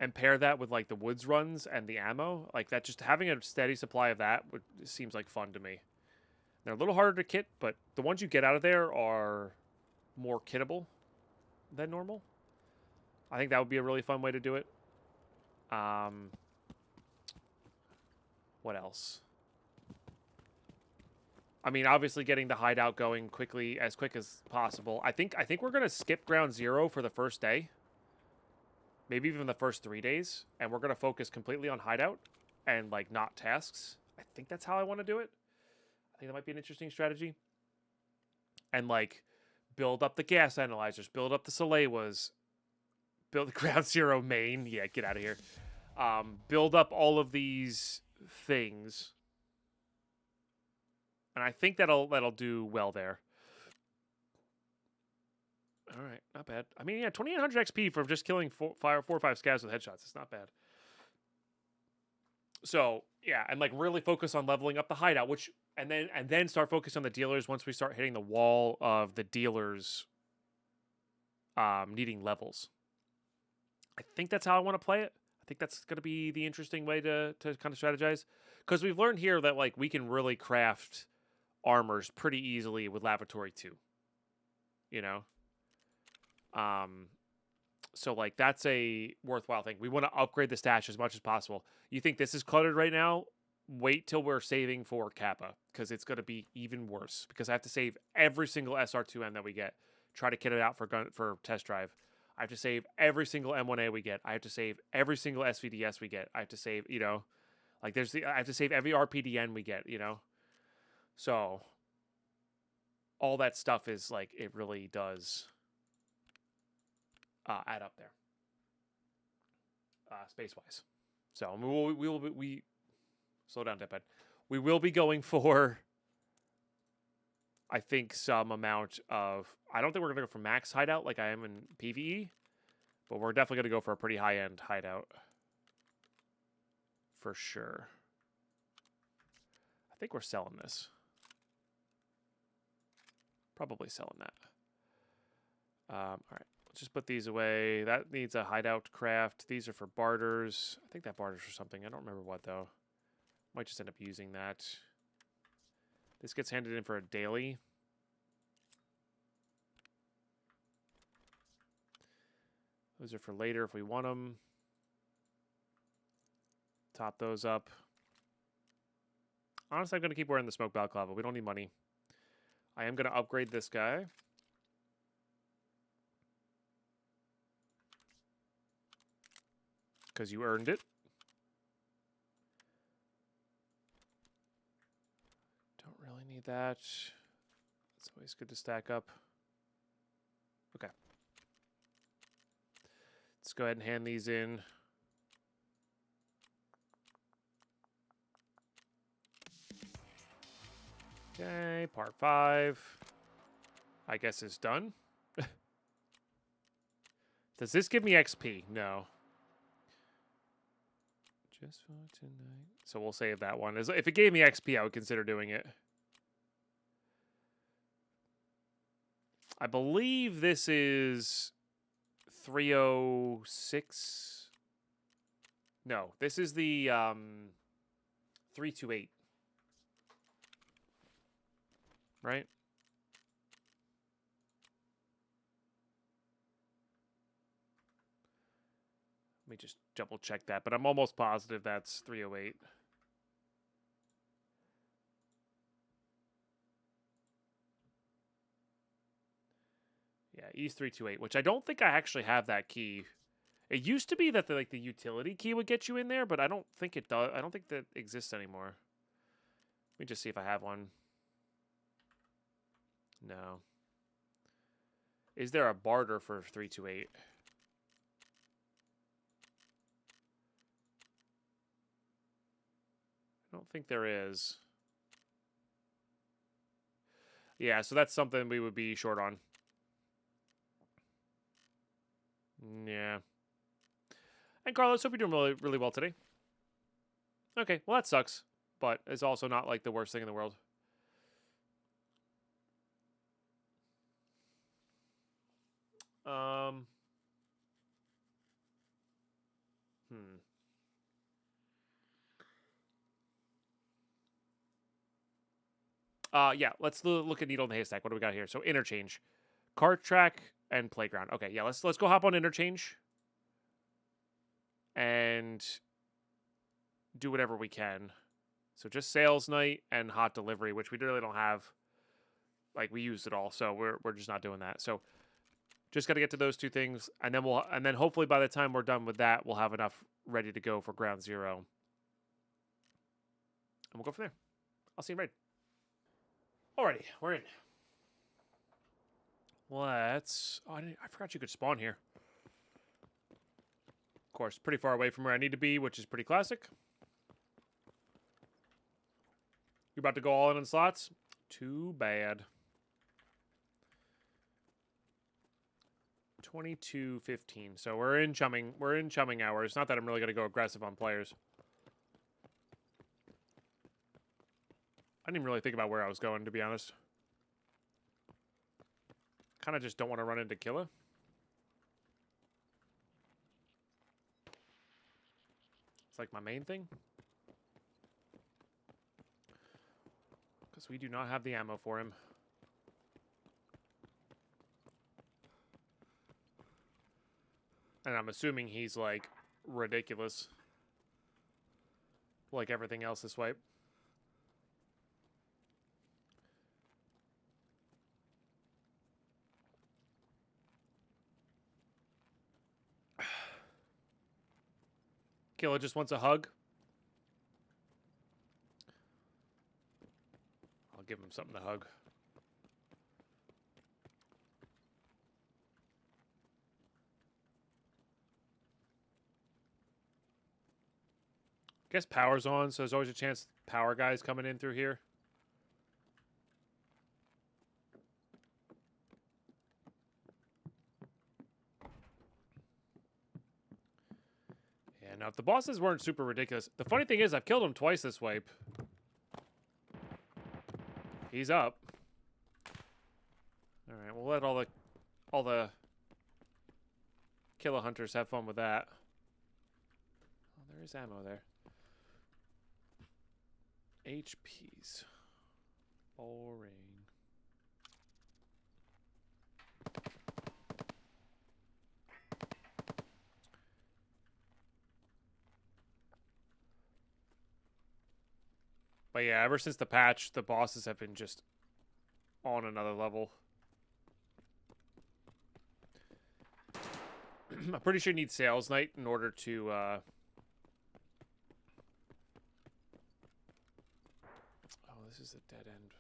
and pair that with like the woods runs and the ammo. Like that, just having a steady supply of that seems like fun to me. They're a little harder to kit, but the ones you get out of there are more kittable than normal. I think that would be a really fun way to do it. What else? I mean, obviously getting the hideout going quickly, as quick as possible. I think we're gonna skip ground zero for the first day, maybe even the first 3 days, and we're gonna focus completely on hideout and like not tasks. I think that's how I want to do it. I think that might be an interesting strategy. And like build up the gas analyzers, build up the Salewas, build the ground zero main. Yeah, get out of here. Build up all of these things. And I think that'll do well there. All right, not bad. I mean, yeah, 2,800 XP from just killing four or five scavs with headshots. It's not bad. So yeah, and like really focus on leveling up the hideout, and then start focusing on the dealers once we start hitting the wall of the dealers needing levels. I think that's how I want to play it. I think that's going to be the interesting way to kind of strategize, because we've learned here that like we can really craft armors pretty easily with Lavatory 2. You know? So like that's a worthwhile thing. We want to upgrade the stash as much as possible. You think this is cluttered right now? Wait till we're saving for Kappa, because it's going to be even worse, because I have to save every single SR2M that we get. Try to kit it out for test drive. I have to save every single M1A we get. I have to save every single SVDS we get. I have to save, you know, like I have to save every RPDN we get, you know. So all that stuff is like, it really does add up there, space wise. So we slow down, Deadpine. We will be going for, I think, some amount of... I don't think we're going to go for max hideout like I am in PvE, but we're definitely going to go for a pretty high-end hideout. For sure. I think we're selling this. Probably selling that. All right. Let's just put these away. That needs a hideout craft. These are for barters. I think that barters for something. I don't remember what, though. Might just end up using that. This gets handed in for a daily. Those are for later if we want them. Top those up. Honestly, I'm going to keep wearing the smoke balaclava. We don't need money. I am going to upgrade this guy. Because you earned it. Don't really need that. It's always good to stack up. Okay. Let's go ahead and hand these in. Okay, part 5. I guess is done. Does this give me XP? No. Just for tonight. So we'll save that one. If it gave me XP, I would consider doing it. I believe this is 306. No, this is the 328. Right? Let me just double check that, but I'm almost positive that's 308. Yeah, E's 328, which I don't think I actually have that key. It used to be that the utility key would get you in there, but I don't think it does. I don't think that exists anymore. Let me just see if I have one. No. Is there a barter for 328? I don't think there is. Yeah, so that's something we would be short on. Yeah. And Carlos, hope you're doing really, really well today. Okay, well that sucks, but it's also not like the worst thing in the world. Yeah, let's look at Needle in the Haystack. What do we got here? So interchange, cart track, and playground. Okay, yeah, let's go hop on interchange and do whatever we can. So just sales night and hot delivery, which we really don't have. Like we used it all, so we're just not doing that. So just got to get to those two things, and then hopefully by the time we're done with that, we'll have enough ready to go for ground zero, and we'll go from there. I'll see you in raid. Alrighty, we're in. Let's. Oh, I forgot you could spawn here. Of course, pretty far away from where I need to be, which is pretty classic. You're about to go all in on slots? Too bad. 22:15. So we're in chumming. We're in chumming hours. Not that I'm really gonna go aggressive on players. I didn't even really think about where I was going, to be honest. Kind of just don't want to run into Killa. It's like my main thing. Because we do not have the ammo for him. And I'm assuming he's, like, ridiculous. Like everything else this wipe. Killa just wants a hug. I'll give him something to hug. Guess power's on, so there's always a chance power guy's coming in through here. Yeah, now if the bosses weren't super ridiculous. The funny thing is, I've killed him twice this wipe. He's up. Alright, we'll let all the Killa hunters have fun with that. Oh, there is ammo there. HPs. Boring. But yeah, ever since the patch, the bosses have been just on another level. I'm pretty sure you need sales night in order to oh, this is a dead end.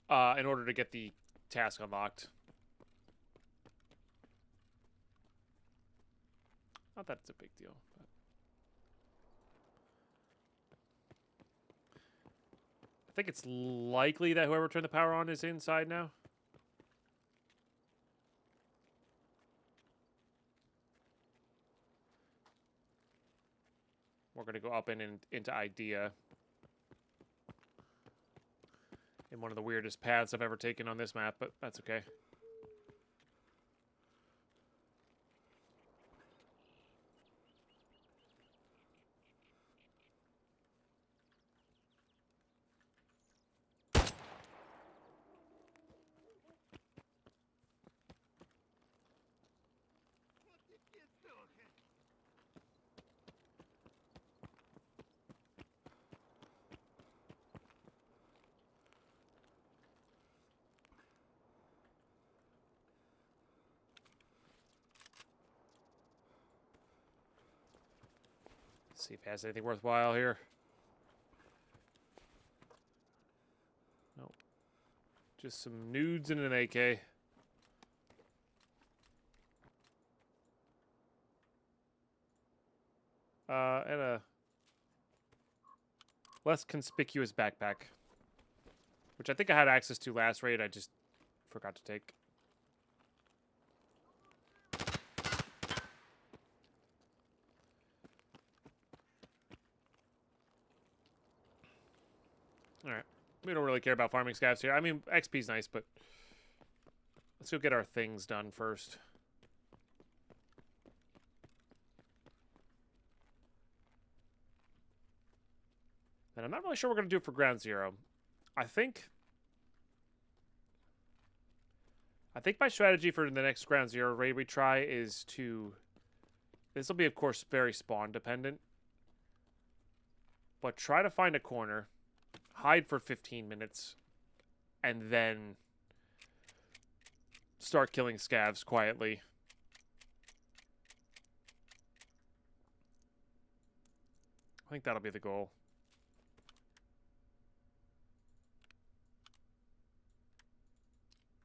Right. In order to get the task unlocked. Not that it's a big deal, but I think it's likely that whoever turned the power on is inside now. We're going to go up and into Idea. in one of the weirdest paths I've ever taken on this map, but that's okay. See if it has anything worthwhile here. Nope. Just some nudes and an AK. And a less conspicuous backpack, which I think I had access to last raid. I just forgot to take. Alright. We don't really care about farming scavs here. I mean, XP's nice, but let's go get our things done first. And I'm not really sure what we're going to do for ground zero. I think my strategy for the next ground zero raid we try is to... This will be, of course, very spawn dependent. But try to find a corner, hide for 15 minutes, and then start killing scavs quietly. I think that'll be the goal.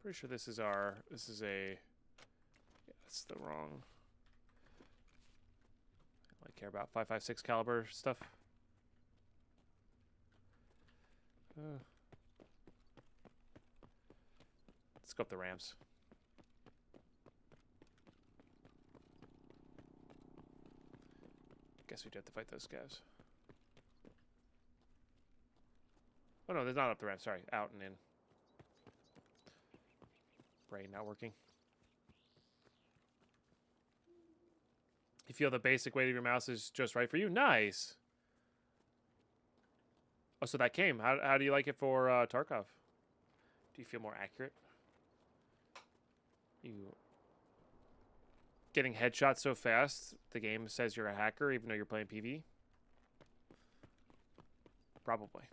Pretty sure this is a... Yeah, that's the wrong... I care about 5.56 caliber stuff. Let's go up the ramps. Guess we do have to fight those guys. Oh no, there's not up the ramp. Sorry, out and in. Brain not working. You feel the basic weight of your mouse is just right for you? Nice. Oh, so that came. How do you like it for Tarkov? Do you feel more accurate? You getting headshots so fast, the game says you're a hacker even though you're playing PvE? Probably.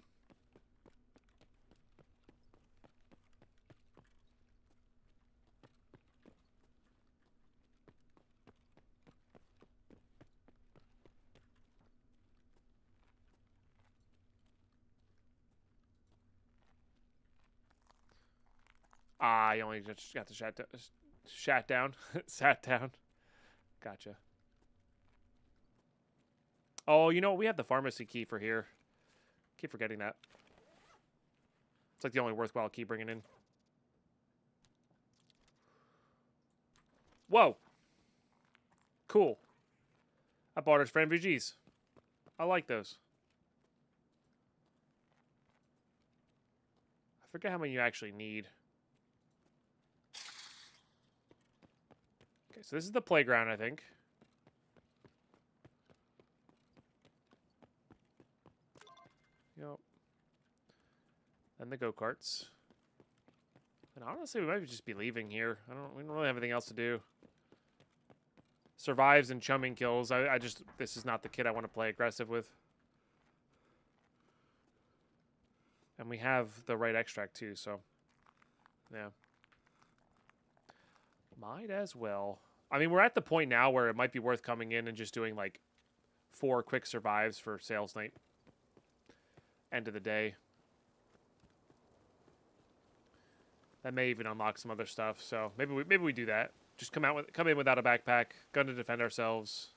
I only just got the shat down. Sat down. Gotcha. Oh, you know, we have the pharmacy key for here. Keep forgetting that. It's like the only worthwhile key bringing in. Whoa. Cool. I bought us for MVGs. I like those. I forget how many you actually need. Okay, so this is the playground, I think. Yep. And the go-karts. And honestly, we might just be leaving here. We don't really have anything else to do. Survives and chumming kills. This is not the kid I want to play aggressive with. And we have the right extract too, so yeah. Might as well. I mean, we're at the point now where it might be worth coming in and just doing like 4 quick survives for sales night. End of the day. That may even unlock some other stuff, so maybe we do that. Just come in without a backpack, gun to defend ourselves,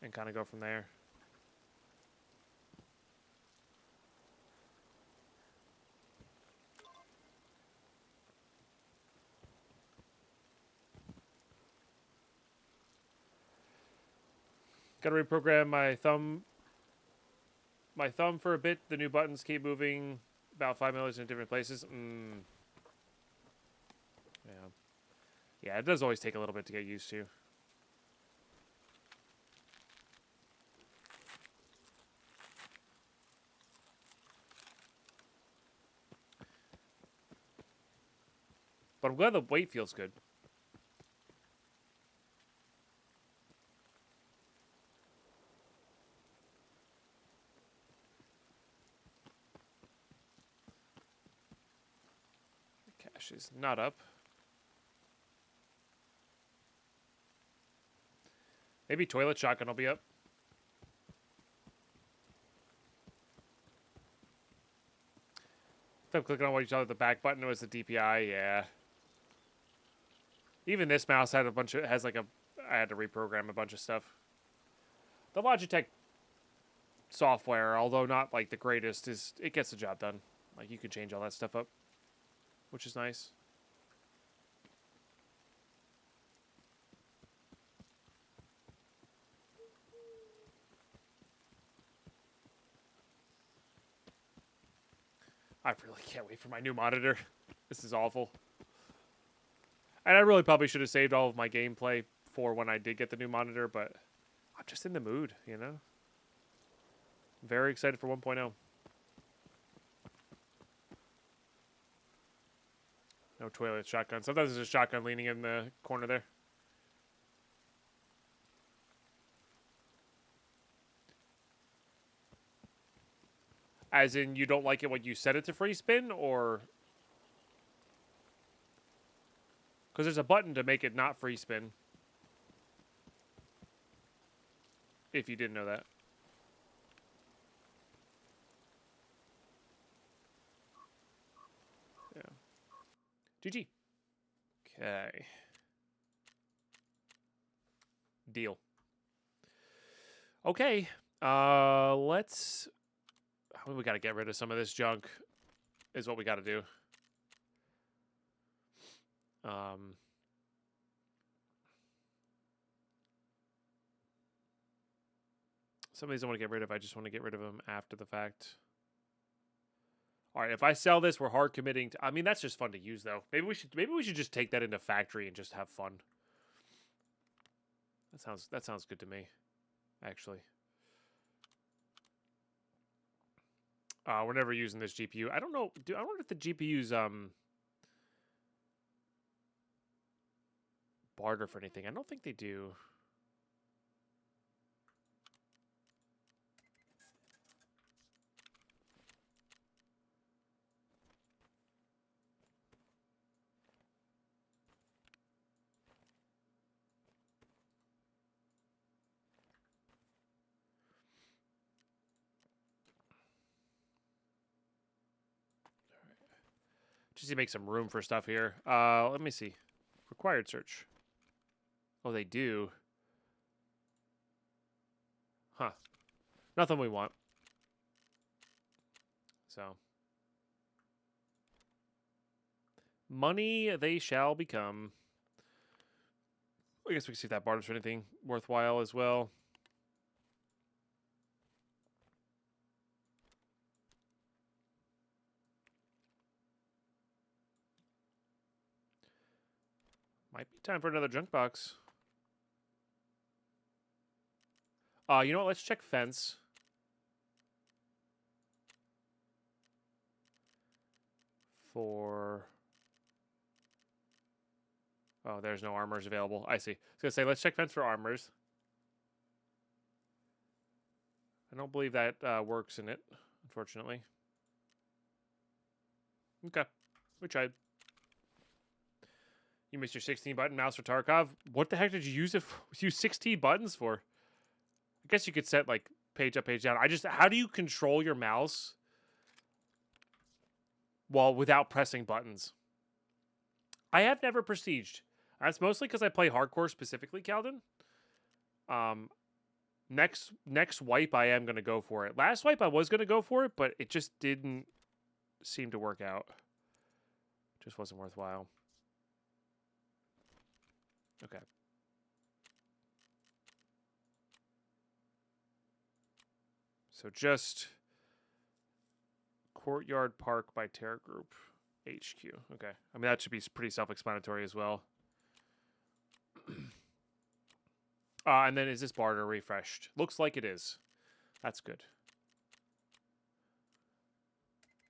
and kind of go from there. Gotta reprogram my thumb for a bit. The new buttons keep moving about 5 million in different places. Yeah. Yeah, it does always take a little bit to get used to. But I'm glad the weight feels good. The cache is not up. Maybe toilet shotgun will be up. If I'm clicking on what you saw at the back button, it was the DPI, yeah. Even this mouse had a bunch of, I had to reprogram a bunch of stuff. The Logitech software, although not like the greatest, it gets the job done. Like you can change all that stuff up, which is nice. I really can't wait for my new monitor. This is awful. And I really probably should have saved all of my gameplay for when I did get the new monitor, but I'm just in the mood, you know? Very excited for 1.0. No toilet shotgun. Sometimes there's a shotgun leaning in the corner there. As in, you don't like it when you set it to free spin, or... Because there's a button to make it not free spin. If you didn't know that. Yeah. GG. Okay. Deal. Okay. Let's... We got to get rid of some of this junk, is what we got to do. Some of these I want to get rid of. I just want to get rid of them after the fact. All right, if I sell this, we're hard committing to... I mean, that's just fun to use, though. Maybe we should just take that into factory and just have fun. That sounds good to me, actually. We're never using this GPU. I don't know. I wonder if the GPU's barter for anything. I don't think they do. Just to make some room for stuff here. Let me see. Required search. Oh, they do. Huh. Nothing we want. So. Money they shall become. I guess we can see if that barters for anything worthwhile as well. Might be time for another junk box. You know what? Let's check fence. For... Oh, there's no armors available. I see. I was going to say, let's check fence for armors. I don't believe that works in it, unfortunately. Okay. We tried. You missed your 16-button mouse for Tarkov. What the heck did you use it for? Use 16 buttons for? I guess you could set, like, page up, page down. How do you control your mouse while without pressing buttons? I have never prestiged. That's mostly because I play hardcore specifically, Calden. Next wipe, I am going to go for it. Last wipe, I was going to go for it, but it just didn't seem to work out. Just wasn't worthwhile. Okay. So just Courtyard Park by Terror Group HQ. Okay. I mean, that should be pretty self-explanatory as well. And then is this barter refreshed? Looks like it is. That's good.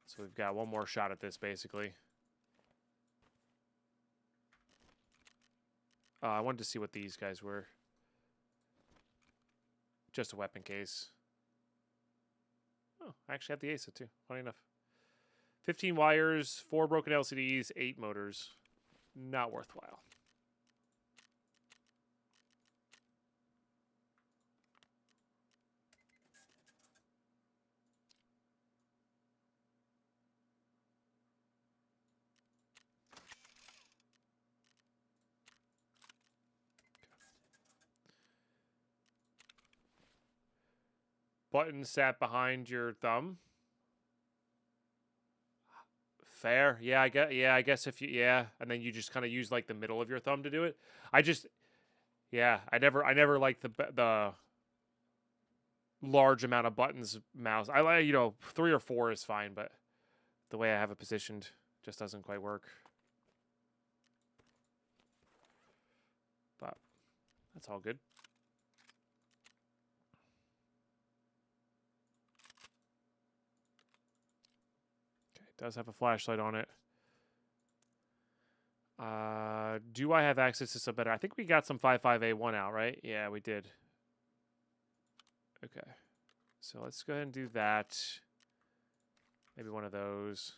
So we've got one more shot at this, basically. I wanted to see what these guys were. Just a weapon case. Oh, I actually have the ASA too. Funny enough. 15 wires, 4 broken LCDs, 8 motors. Not worthwhile. Button sat behind your thumb. Fair. Yeah, I guess if you and then you just kind of use like the middle of your thumb to do it. I never liked the large amount of buttons mouse. I like, 3 or 4 is fine, but the way I have it positioned just doesn't quite work. But that's all good. Does have a flashlight on it. Do I have access to some better? I think we got some 55A1 out, right? Yeah, we did. Okay. So let's go ahead and do that. Maybe one of those.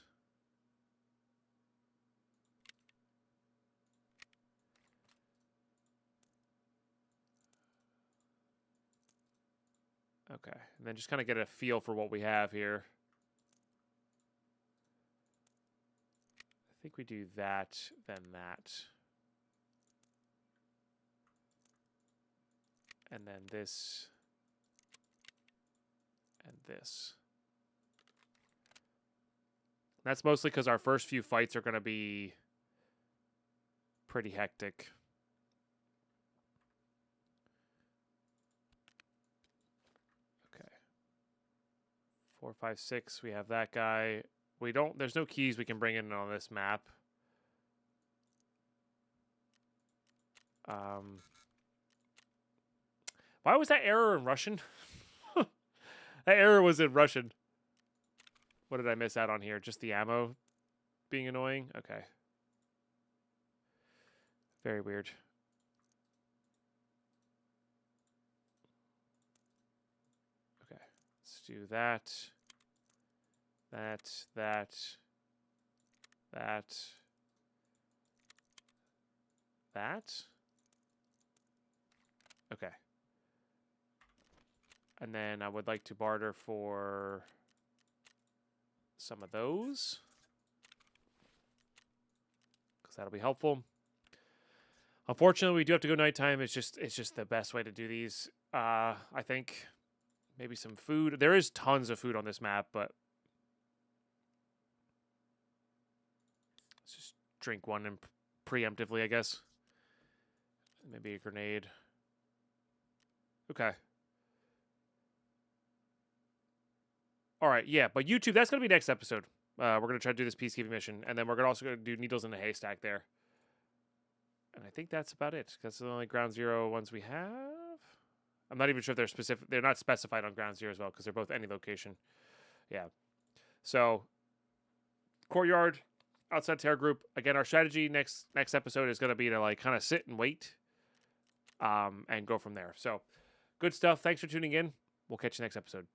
Okay. And then just kind of get a feel for what we have here. I think we do that, then that. And then this. And this. That's mostly because our first few fights are going to be pretty hectic. Okay. 4, 5, 6. We have that guy. There's no keys we can bring in on this map. Why was that error in Russian? That error was in Russian. What did I miss out on here? Just the ammo being annoying? Okay. Very weird. Okay. Let's do that. That. Okay. And then I would like to barter for some of those, because that'll be helpful. Unfortunately, we do have to go nighttime. It's just the best way to do these. I think maybe some food. There is tons of food on this map, but let's just drink one and preemptively, I guess. Maybe a grenade. Okay. All right, yeah, but YouTube, that's going to be next episode. We're going to try to do this peacekeeping mission, and then we're also going to do needles in a haystack there. And I think that's about it. That's the only ground zero ones we have. I'm not even sure if they're specific. They're not specified on ground zero as well, because they're both any location. Yeah. So, Courtyard, outside Terror Group. Again, our strategy next episode is going to be to kind of sit and wait, and go from there. So, good stuff. Thanks for tuning in. We'll catch you next episode.